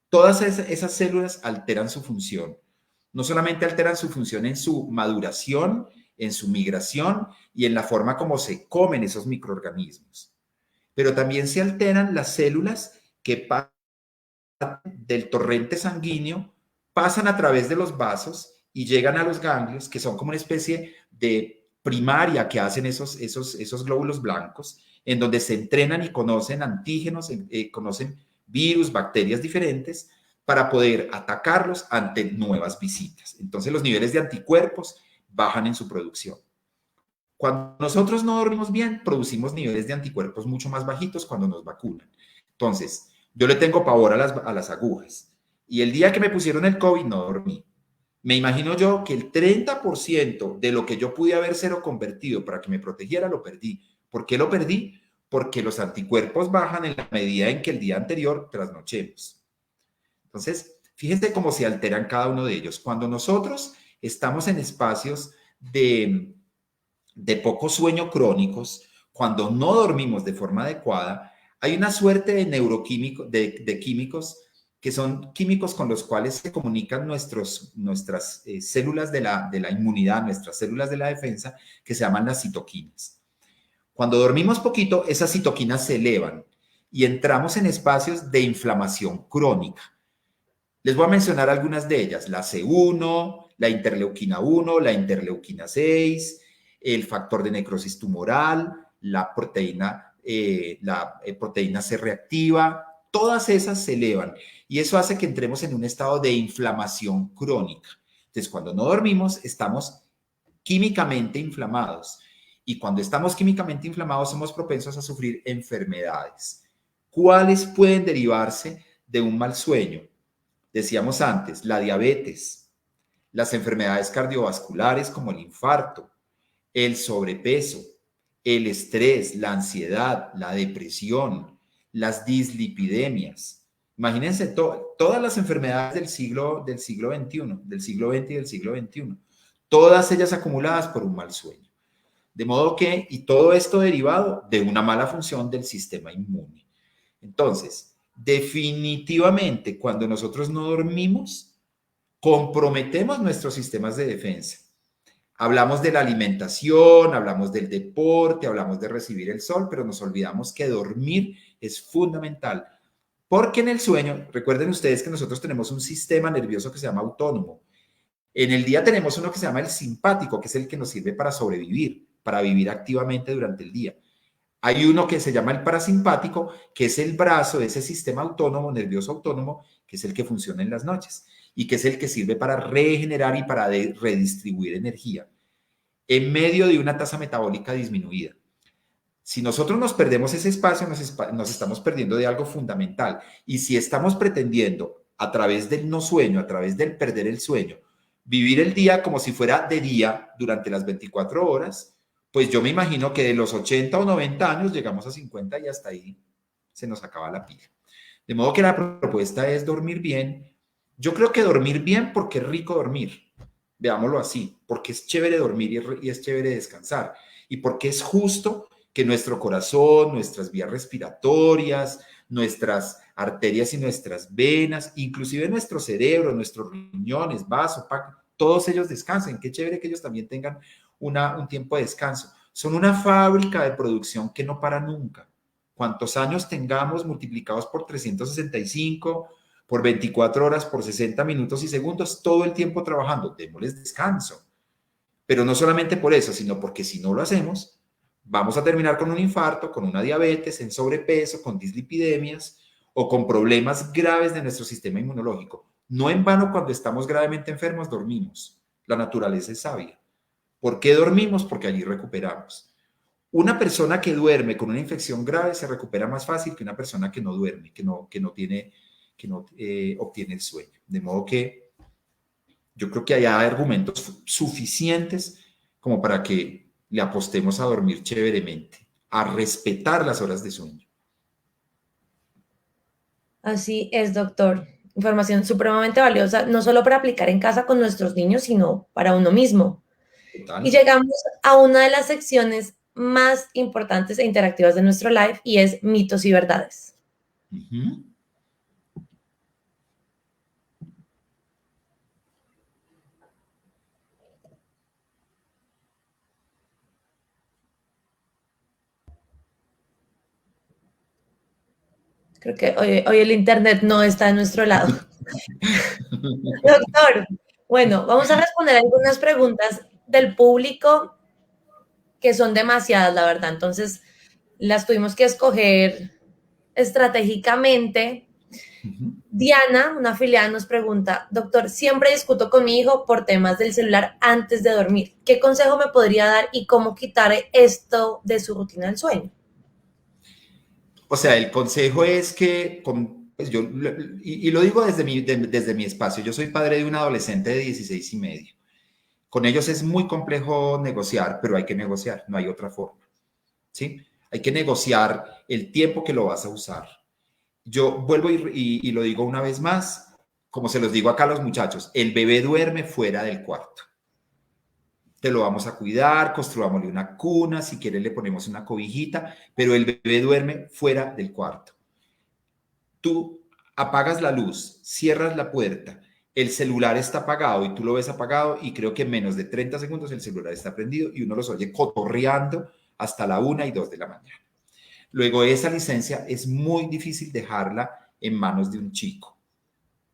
Todas esas células alteran su función. No solamente alteran su función en su maduración, en su migración y en la forma como se comen esos microorganismos. Pero también se alteran las células que pasan del torrente sanguíneo, pasan a través de los vasos y llegan a los ganglios, que son como una especie de primaria que hacen esos glóbulos blancos, en donde se entrenan y conocen antígenos, conocen virus, bacterias diferentes, para poder atacarlos ante nuevas visitas. Entonces los niveles de anticuerpos bajan en su producción. Cuando nosotros no dormimos bien, producimos niveles de anticuerpos mucho más bajitos cuando nos vacunan. Entonces, yo le tengo pavor a las agujas. Y el día que me pusieron el COVID no dormí. Me imagino yo que el 30% de lo que yo pude haber seroconvertido para que me protegiera lo perdí. ¿Por qué lo perdí? Porque los anticuerpos bajan en la medida en que el día anterior trasnochemos. Entonces, fíjense cómo se alteran cada uno de ellos. Cuando nosotros estamos en espacios de poco sueño crónicos, cuando no dormimos de forma adecuada, hay una suerte de neuroquímicos, de químicos que son químicos con los cuales se comunican nuestras células de la inmunidad, nuestras células de la defensa, que se llaman las citoquinas. Cuando dormimos poquito, esas citoquinas se elevan y entramos en espacios de inflamación crónica. Les voy a mencionar algunas de ellas: la C1, la interleuquina 1, la interleuquina 6, el factor de necrosis tumoral, la proteína C reactiva. Todas esas se elevan y eso hace que entremos en un estado de inflamación crónica. Entonces, cuando no dormimos, estamos químicamente inflamados y cuando estamos químicamente inflamados somos propensos a sufrir enfermedades. ¿Cuáles pueden derivarse de un mal sueño? Decíamos antes, la diabetes, las enfermedades cardiovasculares como el infarto, el sobrepeso, el estrés, la ansiedad, la depresión, las dislipidemias. Imagínense todas las enfermedades del siglo XXI, del siglo XX y del siglo XXI, todas ellas acumuladas por un mal sueño. De modo que, y todo esto derivado de una mala función del sistema inmune. Entonces, definitivamente, cuando nosotros no dormimos, comprometemos nuestros sistemas de defensa. Hablamos de la alimentación, hablamos del deporte, hablamos de recibir el sol, pero nos olvidamos que dormir es fundamental. Porque en el sueño, recuerden ustedes que nosotros tenemos un sistema nervioso que se llama autónomo. En el día tenemos uno que se llama el simpático, que es el que nos sirve para sobrevivir, para vivir activamente durante el día. Hay uno que se llama el parasimpático, que es el brazo de ese sistema autónomo, nervioso autónomo, que es el que funciona en las noches y que es el que sirve para regenerar y para redistribuir energía en medio de una tasa metabólica disminuida. Si nosotros nos perdemos ese espacio, nos estamos perdiendo de algo fundamental. Y si estamos pretendiendo, a través del no sueño, a través del perder el sueño, vivir el día como si fuera de día durante las 24 horas, pues yo me imagino que de los 80 o 90 años llegamos a 50 y hasta ahí se nos acaba la pila. De modo que la propuesta es dormir bien. Yo creo que dormir bien porque es rico dormir. Veámoslo así, porque es chévere dormir y es chévere descansar. Y porque es justo que nuestro corazón, nuestras vías respiratorias, nuestras arterias y nuestras venas, inclusive nuestro cerebro, nuestros riñones, vaso, todos ellos descansen. Qué chévere que ellos también tengan un tiempo de descanso. Son una fábrica de producción que no para nunca. Cuantos años tengamos multiplicados por 365, por 24 horas, por 60 minutos y segundos, todo el tiempo trabajando, démosles descanso. Pero no solamente por eso, sino porque si no lo hacemos, vamos a terminar con un infarto, con una diabetes, en sobrepeso, con dislipidemias o con problemas graves de nuestro sistema inmunológico. No en vano, cuando estamos gravemente enfermos, dormimos. La naturaleza es sabia. ¿Por qué dormimos? Porque allí recuperamos. Una persona que duerme con una infección grave se recupera más fácil que una persona que no duerme, que no obtiene el sueño. De modo que yo creo que hay argumentos suficientes como para que le apostemos a dormir chéveremente, a respetar las horas de sueño. Así es, doctor. Información supremamente valiosa, no solo para aplicar en casa con nuestros niños, sino para uno mismo. Total. Y llegamos a una de las secciones más importantes e interactivas de nuestro live y es mitos y verdades. Uh-huh. Creo que hoy el internet no está de nuestro lado. Doctor, bueno, vamos a responder algunas preguntas del público que son demasiadas, la verdad. Entonces, las tuvimos que escoger estratégicamente. Diana, una afiliada, nos pregunta, doctor, siempre discuto con mi hijo por temas del celular antes de dormir. ¿Qué consejo me podría dar y cómo quitar esto de su rutina del sueño? O sea, el consejo es que, pues yo, y lo digo desde mi espacio, yo soy padre de un adolescente de 16 y medio. Con ellos es muy complejo negociar, pero hay que negociar, no hay otra forma, ¿sí? Hay que negociar el tiempo que lo vas a usar. Yo vuelvo y lo digo una vez más, como se los digo acá a los muchachos, el bebé duerme fuera del cuarto. Te lo vamos a cuidar, construámosle una cuna, si quieres le ponemos una cobijita, pero el bebé duerme fuera del cuarto. Tú apagas la luz, cierras la puerta, el celular está apagado y tú lo ves apagado y creo que en menos de 30 segundos el celular está prendido y uno los oye cotorreando hasta la 1 y 2 de la mañana. Luego esa licencia es muy difícil dejarla en manos de un chico.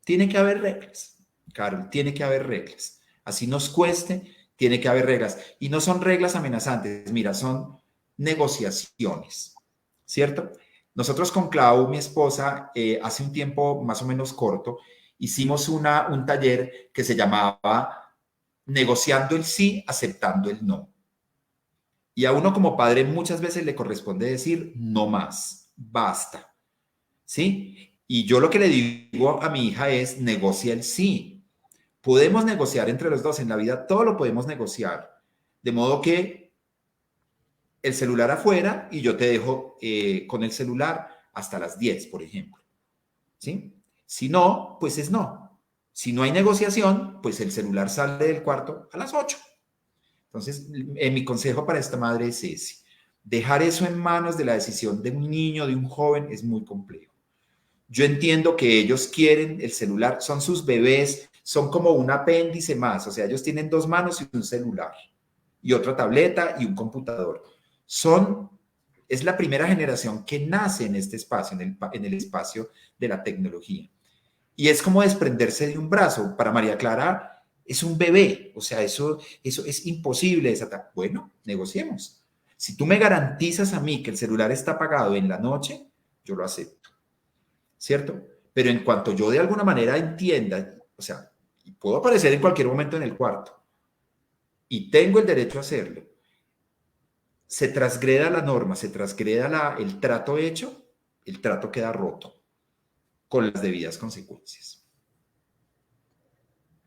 Tiene que haber reglas, Carol, tiene que haber reglas. Así nos cueste, tiene que haber reglas. Y no son reglas amenazantes, mira, son negociaciones, ¿cierto? Nosotros con Clau, mi esposa, hace un tiempo más o menos corto, hicimos un taller que se llamaba Negociando el sí, aceptando el no. Y a uno como padre muchas veces le corresponde decir no más, basta, ¿sí? Y yo lo que le digo a mi hija es negocia el sí. Podemos negociar entre los dos en la vida, todo lo podemos negociar. De modo que el celular afuera y yo te dejo con el celular hasta las 10, por ejemplo, ¿sí? Si no, pues es no. Si no hay negociación, pues el celular sale del cuarto a las 8. Entonces, mi consejo para esta madre es ese. Dejar eso en manos de la decisión de un niño, de un joven, es muy complejo. Yo entiendo que ellos quieren el celular, son sus bebés, son como un apéndice más, o sea, ellos tienen 2 manos y un celular, y otra tableta y un computador. Es la primera generación que nace en este espacio, en el espacio de la tecnología. Y es como desprenderse de un brazo. Para María Clara es un bebé, o sea, eso es imposible desatar. Bueno, negociemos. Si tú me garantizas a mí que el celular está apagado en la noche, yo lo acepto, ¿cierto? Pero en cuanto yo de alguna manera entienda, o sea, puedo aparecer en cualquier momento en el cuarto y tengo el derecho a hacerlo, se transgreda la norma, se transgreda el trato hecho, el trato queda roto con las debidas consecuencias.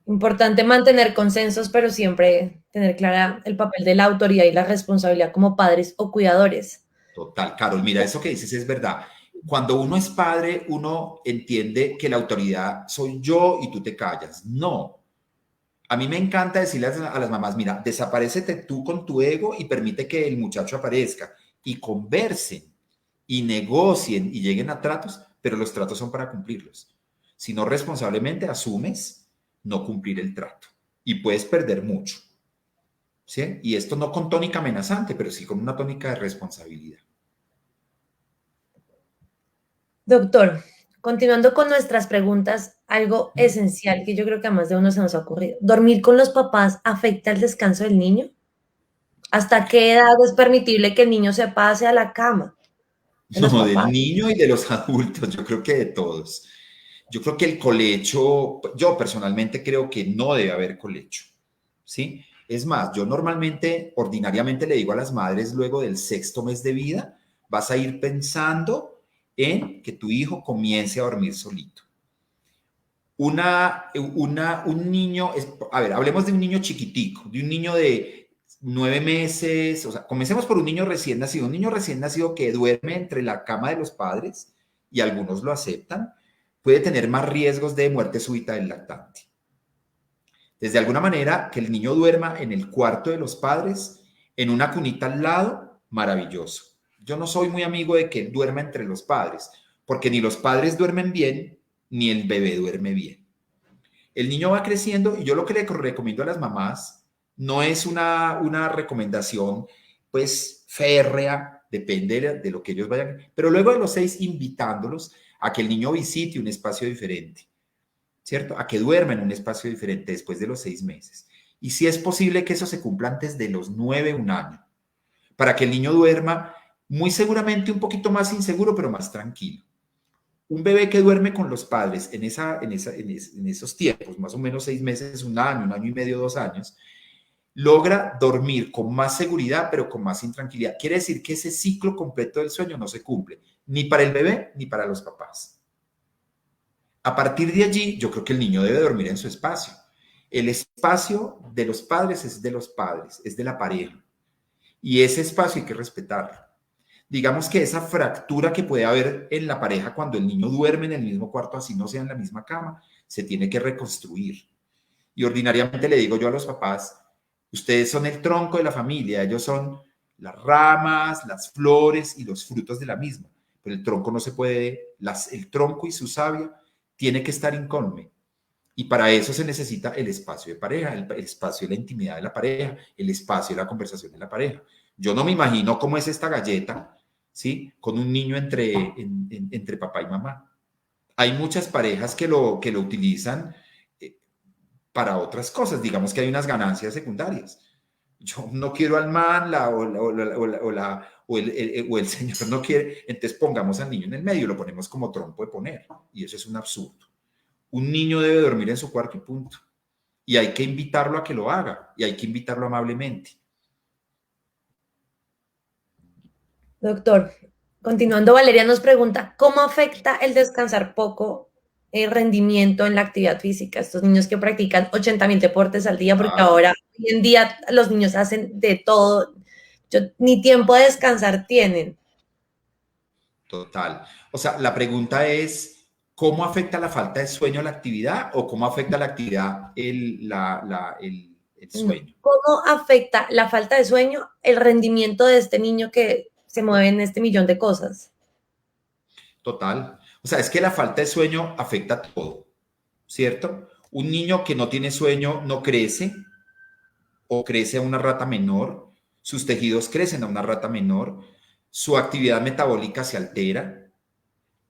Importante mantener consensos, pero siempre tener clara el papel de la autoridad y la responsabilidad como padres o cuidadores. Total, Carol, mira, eso que dices es verdad. Cuando uno es padre, uno entiende que la autoridad soy yo y tú te callas. No. A mí me encanta decirle a las mamás, mira, desaparécete tú con tu ego y permite que el muchacho aparezca y conversen y negocien y lleguen a tratos, pero los tratos son para cumplirlos. Si no, responsablemente asumes no cumplir el trato y puedes perder mucho, ¿sí? Y esto no con tónica amenazante, pero sí con una tónica de responsabilidad. Doctor, continuando con nuestras preguntas, algo esencial que yo creo que a más de uno se nos ha ocurrido. ¿Dormir con los papás afecta el descanso del niño? ¿Hasta qué edad es permitible que el niño se pase a la cama? No, del niño y de los adultos, yo creo que de todos. Yo creo que el colecho, yo personalmente creo que no debe haber colecho, ¿sí? Es más, yo ordinariamente le digo a las madres luego del 6º mes de vida, vas a ir pensando en que tu hijo comience a dormir solito. Un niño, a ver, hablemos de un niño chiquitico, de un niño de 9 meses, o sea, comencemos por un niño recién nacido que duerme entre la cama de los padres, y algunos lo aceptan, puede tener más riesgos de muerte súbita del lactante. Desde alguna manera, que el niño duerma en el cuarto de los padres, en una cunita al lado, maravilloso. Yo no soy muy amigo de que él duerma entre los padres, porque ni los padres duermen bien, ni el bebé duerme bien. El niño va creciendo y yo lo que le recomiendo a las mamás no es una recomendación, pues, férrea, depende de lo que ellos vayan, pero luego de los 6, invitándolos a que el niño visite un espacio diferente, ¿cierto? A que duerma en un espacio diferente después de los 6 meses. Y si es posible que eso se cumpla antes de los 9, un año, para que el niño duerma muy seguramente un poquito más inseguro, pero más tranquilo. Un bebé que duerme con los padres en esos tiempos, más o menos 6 meses, un año y medio, 2 años, logra dormir con más seguridad, pero con más intranquilidad. Quiere decir que ese ciclo completo del sueño no se cumple, ni para el bebé ni para los papás. A partir de allí, yo creo que el niño debe dormir en su espacio. El espacio de los padres es de los padres, es de la pareja. Y ese espacio hay que respetarlo. Digamos que esa fractura que puede haber en la pareja cuando el niño duerme en el mismo cuarto, así no sea en la misma cama, se tiene que reconstruir. Y ordinariamente le digo yo a los papás, ustedes son el tronco de la familia, ellos son las ramas, las flores y los frutos de la misma. Pero el tronco no se puede, el tronco y su savia tiene que estar incólume. Y para eso se necesita el espacio de pareja, el espacio de la intimidad de la pareja, el espacio de la conversación de la pareja. Yo no me imagino cómo es esta galleta, ¿sí? Con un niño entre papá y mamá. Hay muchas parejas que lo utilizan para otras cosas. Digamos que hay unas ganancias secundarias. Yo no quiero al man, o el señor no quiere, entonces pongamos al niño en el medio, lo ponemos como trompo de poner. Y eso es un absurdo. Un niño debe dormir en su cuarto y punto. Y hay que invitarlo a que lo haga, y hay que invitarlo amablemente. Doctor, continuando, Valeria nos pregunta, ¿cómo afecta el descansar poco el rendimiento en la actividad física? Estos niños que practican 80.000 deportes al día, porque ahora, hoy en día, los niños hacen de todo, ni tiempo de descansar tienen. Total. O sea, la pregunta es, ¿cómo afecta la falta de sueño a la actividad o cómo afecta la actividad el sueño? ¿Cómo afecta la falta de sueño el rendimiento de este niño que se mueve en este millón de cosas? Total. O sea, es que la falta de sueño afecta a todo, ¿cierto? Un niño que no tiene sueño no crece o crece a una rata menor, sus tejidos crecen a una rata menor, su actividad metabólica se altera,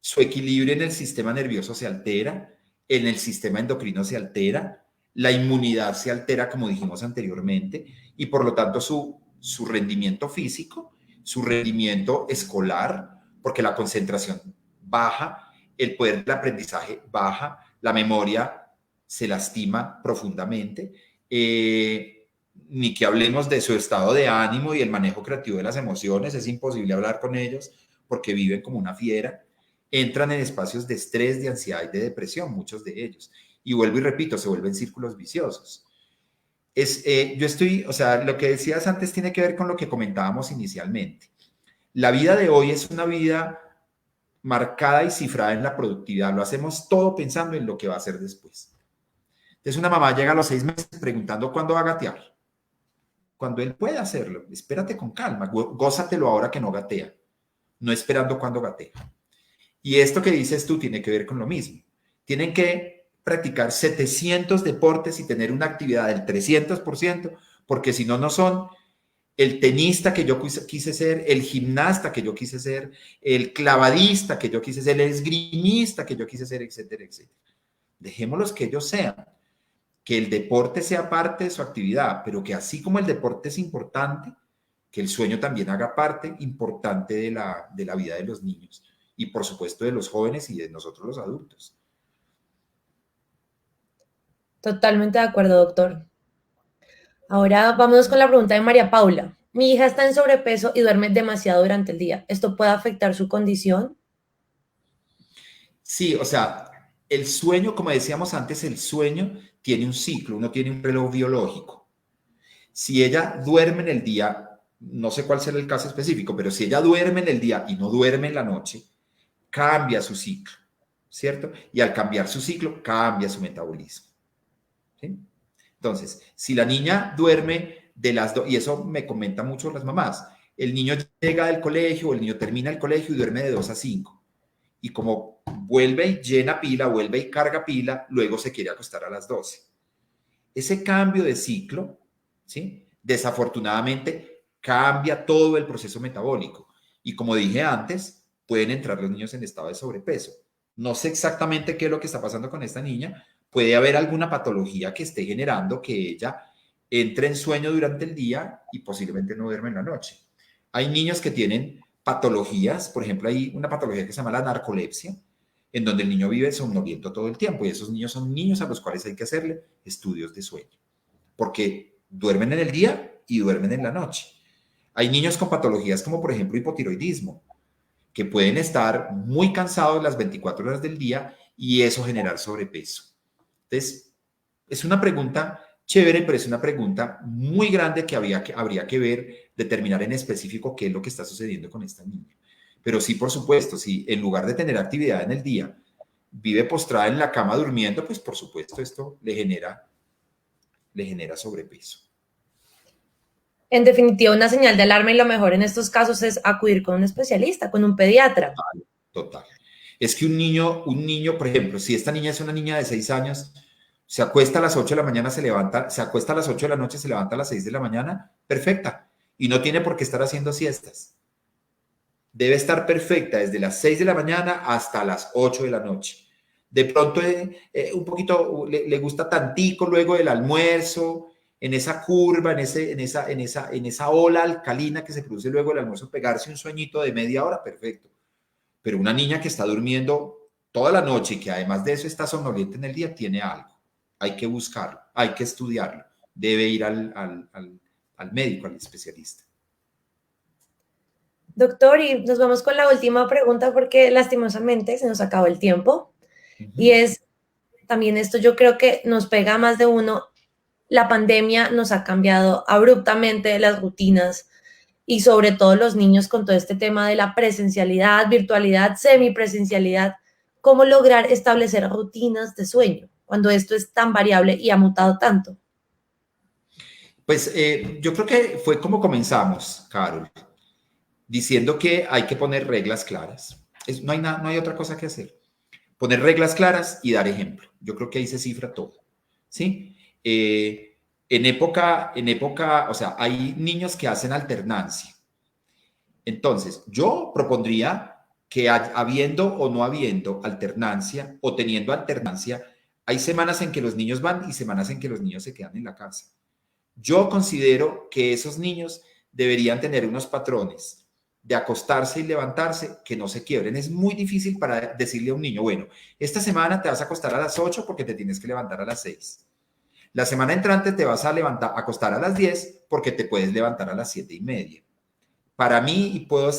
su equilibrio en el sistema nervioso se altera, en el sistema endocrino se altera, la inmunidad se altera, como dijimos anteriormente, y por lo tanto su rendimiento físico, su rendimiento escolar, porque la concentración baja, el poder del aprendizaje baja, la memoria se lastima profundamente, ni que hablemos de su estado de ánimo y el manejo creativo de las emociones, es imposible hablar con ellos porque viven como una fiera, entran en espacios de estrés, de ansiedad y de depresión, muchos de ellos. Y vuelvo y repito, se vuelven círculos viciosos. O sea, lo que decías antes tiene que ver con lo que comentábamos inicialmente. La vida de hoy es una vida marcada y cifrada en la productividad. Lo hacemos todo pensando en lo que va a hacer después. Entonces una mamá llega a los 6 meses preguntando cuándo va a gatear. Cuando él pueda hacerlo, espérate con calma, gózatelo ahora que no gatea, no esperando cuando gatea. Y esto que dices tú tiene que ver con lo mismo. Tienen que practicar 700 deportes y tener una actividad del 300%, porque si no, no son el tenista que yo quise ser, el gimnasta que yo quise ser, el clavadista que yo quise ser, el esgrimista que yo quise ser, etcétera, etcétera. Dejémoslos que ellos sean. Que el deporte sea parte de su actividad, pero que así como el deporte es importante, que el sueño también haga parte importante de la vida de los niños y por supuesto de los jóvenes y de nosotros los adultos. Totalmente de acuerdo, doctor. Ahora vámonos con la pregunta de María Paula. Mi hija está en sobrepeso y duerme demasiado durante el día. ¿Esto puede afectar su condición? Sí, o sea, el sueño, como decíamos antes, el sueño tiene un ciclo, uno tiene un reloj biológico. Si ella duerme en el día, no sé cuál será el caso específico, pero si ella duerme en el día y no duerme en la noche, cambia su ciclo, ¿cierto? Y al cambiar su ciclo, cambia su metabolismo. ¿Sí? Entonces, si la niña duerme de las 2, y eso me comentan mucho las mamás, el niño llega del colegio o el niño termina el colegio y duerme de 2 a 5. Y como vuelve y llena pila, vuelve y carga pila, luego se quiere acostar a las 12. Ese cambio de ciclo, ¿sí? Desafortunadamente, cambia todo el proceso metabólico. Y como dije antes, pueden entrar los niños en estado de sobrepeso. No sé exactamente qué es lo que está pasando con esta niña. Puede haber alguna patología que esté generando que ella entre en sueño durante el día y posiblemente no duerme en la noche. Hay niños que tienen patologías, por ejemplo, hay una patología que se llama la narcolepsia, en donde el niño vive somnoliento todo el tiempo y esos niños son niños a los cuales hay que hacerle estudios de sueño, porque duermen en el día y duermen en la noche. Hay niños con patologías como por ejemplo hipotiroidismo, que pueden estar muy cansados las 24 horas del día y eso generar sobrepeso. Entonces, es una pregunta chévere, pero es una pregunta muy grande que habría que ver, determinar en específico qué es lo que está sucediendo con esta niña. Pero sí, por supuesto, si en lugar de tener actividad en el día, vive postrada en la cama durmiendo, pues por supuesto esto le genera sobrepeso. En definitiva, una señal de alarma y lo mejor en estos casos es acudir con un especialista, con un pediatra. Total. Es que un niño, por ejemplo, si esta niña es una niña de 6 años, se acuesta a las 8 de la mañana, se levanta, se acuesta a las 8 de la noche, se levanta a las 6 de la mañana, perfecta. Y no tiene por qué estar haciendo siestas. Debe estar perfecta desde las 6 de la mañana hasta las 8 de la noche. De pronto un poquito le gusta tantico luego del almuerzo, en esa curva, en esa ola alcalina que se produce luego del almuerzo, pegarse un sueñito de media hora, perfecto. Pero una niña que está durmiendo toda la noche y que además de eso está somnoliente en el día, tiene algo. Hay que buscarlo, hay que estudiarlo. Debe ir al médico, al especialista. Doctor, y nos vamos con la última pregunta porque lastimosamente se nos acabó el tiempo. Y es también esto, yo creo que nos pega a más de uno. La pandemia nos ha cambiado abruptamente las rutinas y sobre todo los niños con todo este tema de la presencialidad, virtualidad, semipresencialidad. ¿Cómo lograr establecer rutinas de sueño cuando esto es tan variable y ha mutado tanto? Pues yo creo que fue como comenzamos, Carol, diciendo que hay que poner reglas claras. No hay otra cosa que hacer. Poner reglas claras y dar ejemplo. Yo creo que ahí se cifra todo, ¿sí? En época, o sea, hay niños que hacen alternancia. Entonces, yo propondría que habiendo o no habiendo alternancia o teniendo alternancia, hay semanas en que los niños van y semanas en que los niños se quedan en la casa. Yo considero que esos niños deberían tener unos patrones de acostarse y levantarse que no se quiebren. Es muy difícil para decirle a un niño, bueno, esta semana te vas a acostar a las 8 porque te tienes que levantar a las 6. La semana entrante te vas a acostar a las 10 porque te puedes levantar a las 7:30. Para mí, y puedo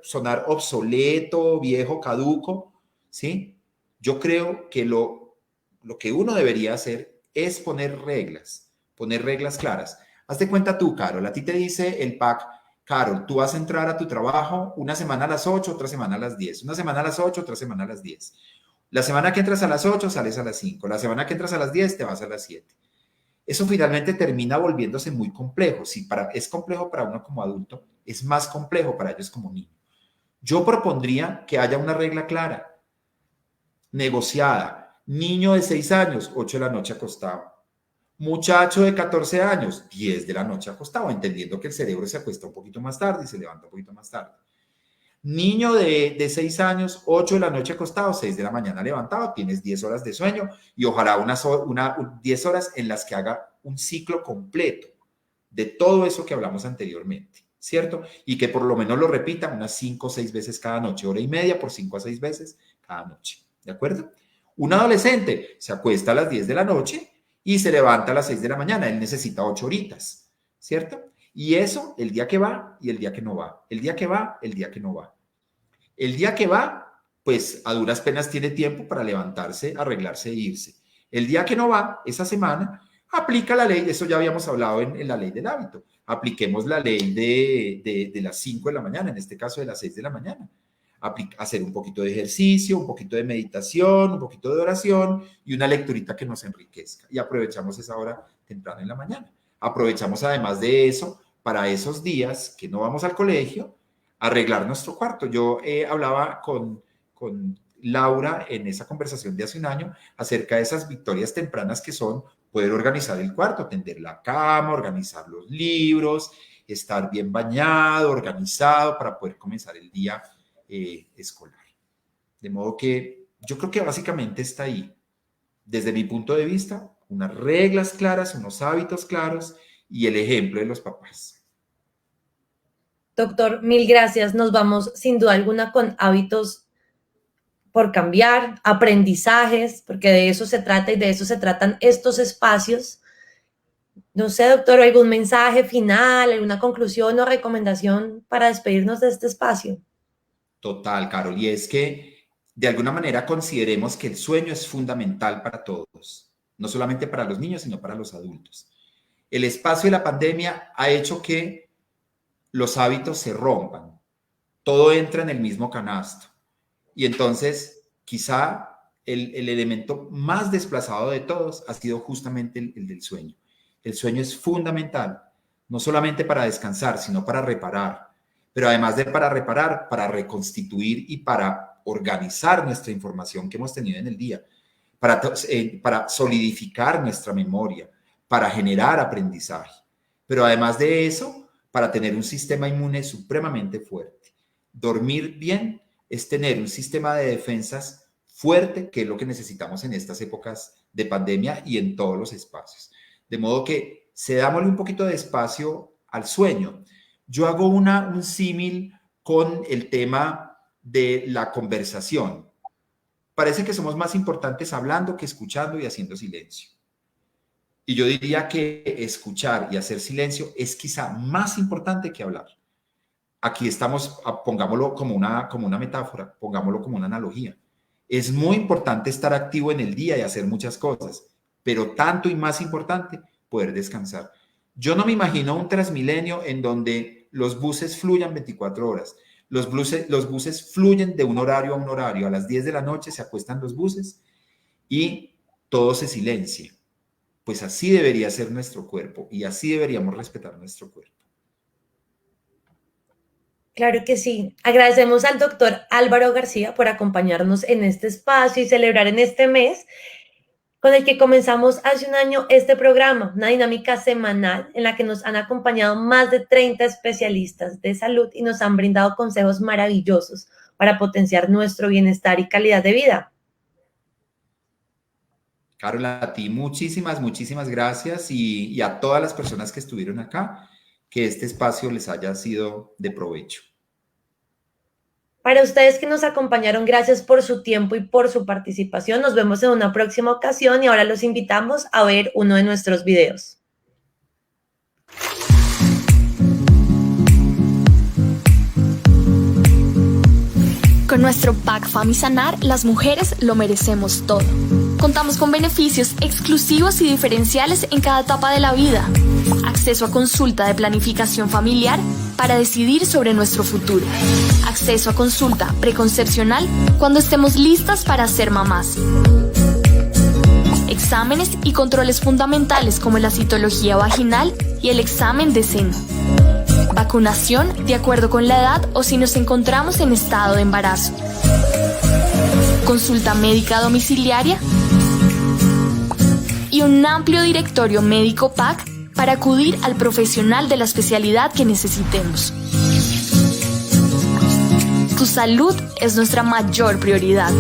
sonar obsoleto, viejo, caduco, ¿sí? Yo creo que lo que uno debería hacer es poner reglas claras. Haz de cuenta tú, Carol, a ti te dice el PAC, Carol, tú vas a entrar a tu trabajo una semana a las 8, otra semana a las 10, una semana a las 8, otra semana a las 10. La semana que entras a las 8 sales a las 5, la semana que entras a las 10 te vas a las 7. Eso finalmente termina volviéndose muy complejo. Si es complejo para uno como adulto, es más complejo para ellos como niño. Yo propondría que haya una regla clara, negociada. Niño de 6 años, 8 de la noche acostado. Muchacho de 14 años, 10 de la noche acostado, entendiendo que el cerebro se acuesta un poquito más tarde y se levanta un poquito más tarde. Niño de 6 años, 8 de la noche acostado, 6 de la mañana levantado, tienes 10 horas de sueño y ojalá 10 horas en las que haga un ciclo completo de todo eso que hablamos anteriormente, ¿cierto? Y que por lo menos lo repita unas 5 o 6 veces cada noche, hora y media por 5 a 6 veces cada noche, ¿de acuerdo? Un adolescente se acuesta a las 10 de la noche y se levanta a las 6 de la mañana, él necesita 8 horitas, ¿cierto? Y eso el día que va y el día que no va. El día que va, el día que no va. El día que va, pues a duras penas tiene tiempo para levantarse, arreglarse e irse. El día que no va, esa semana, aplica la ley, eso ya habíamos hablado en la ley del hábito. Apliquemos la ley de las 5 de la mañana, en este caso de las 6 de la mañana. Hacer un poquito de ejercicio, un poquito de meditación, un poquito de oración y una lecturita que nos enriquezca. Y aprovechamos esa hora temprano en la mañana. Aprovechamos además de eso, para esos días que no vamos al colegio, arreglar nuestro cuarto. Yo hablaba con Laura en esa conversación de hace un año acerca de esas victorias tempranas que son poder organizar el cuarto, tender la cama, organizar los libros, estar bien bañado, organizado para poder comenzar el día escolar. De modo que Yo creo que básicamente está ahí. Desde mi punto de vista, unas reglas claras, unos hábitos claros y el ejemplo de los papás. Doctor, mil gracias. Nos vamos sin duda alguna con hábitos por cambiar, aprendizajes, porque de eso se trata y de eso se tratan estos espacios. No sé, doctor, ¿algún mensaje final, alguna conclusión o recomendación para despedirnos de este espacio? Total, Carol, y es que de alguna manera consideremos que el sueño es fundamental para todos, no solamente para los niños, sino para los adultos. El espacio de la pandemia ha hecho que los hábitos se rompan, todo entra en el mismo canasto y entonces quizá el elemento más desplazado de todos ha sido justamente el del sueño. El sueño es fundamental, no solamente para descansar, sino para reparar, pero además de para reparar, para reconstituir y para organizar nuestra información que hemos tenido en el día, para solidificar nuestra memoria, para generar aprendizaje, pero además de eso, para tener un sistema inmune supremamente fuerte. Dormir bien es tener un sistema de defensas fuerte, que es lo que necesitamos en estas épocas de pandemia y en todos los espacios. De modo que cedámosle un poquito de espacio al sueño. Yo hago un símil con el tema de la conversación. Parece que somos más importantes hablando que escuchando y haciendo silencio. Y yo diría que escuchar y hacer silencio es quizá más importante que hablar. Aquí estamos, pongámoslo como una metáfora, pongámoslo como una analogía. Es muy importante estar activo en el día y hacer muchas cosas, pero tanto y más importante, poder descansar. Yo no me imagino un Transmilenio en donde los buses fluyan 24 horas. Los buses fluyen de un horario a un horario. A las 10 de la noche se acuestan los buses y todo se silencia. Pues así debería ser nuestro cuerpo y así deberíamos respetar nuestro cuerpo. Claro que sí. Agradecemos al doctor Álvaro García por acompañarnos en este espacio y celebrar en este mes con el que comenzamos hace un año este programa, una dinámica semanal en la que nos han acompañado más de 30 especialistas de salud y nos han brindado consejos maravillosos para potenciar nuestro bienestar y calidad de vida. Carola, a ti muchísimas gracias y a todas las personas que estuvieron acá, que este espacio les haya sido de provecho. Para ustedes que nos acompañaron, gracias por su tiempo y por su participación. Nos vemos en una próxima ocasión y ahora los invitamos a ver uno de nuestros videos. Con nuestro Pack Famisanar, las mujeres lo merecemos todo. Contamos con beneficios exclusivos y diferenciales en cada etapa de la vida. Acceso a consulta de planificación familiar para decidir sobre nuestro futuro. Acceso a consulta preconcepcional cuando estemos listas para ser mamás. Exámenes y controles fundamentales como la citología vaginal y el examen de seno. Vacunación de acuerdo con la edad o si nos encontramos en estado de embarazo. Consulta médica domiciliaria. Y un amplio directorio médico PAC para acudir al profesional de la especialidad que necesitemos. Tu salud es nuestra mayor prioridad.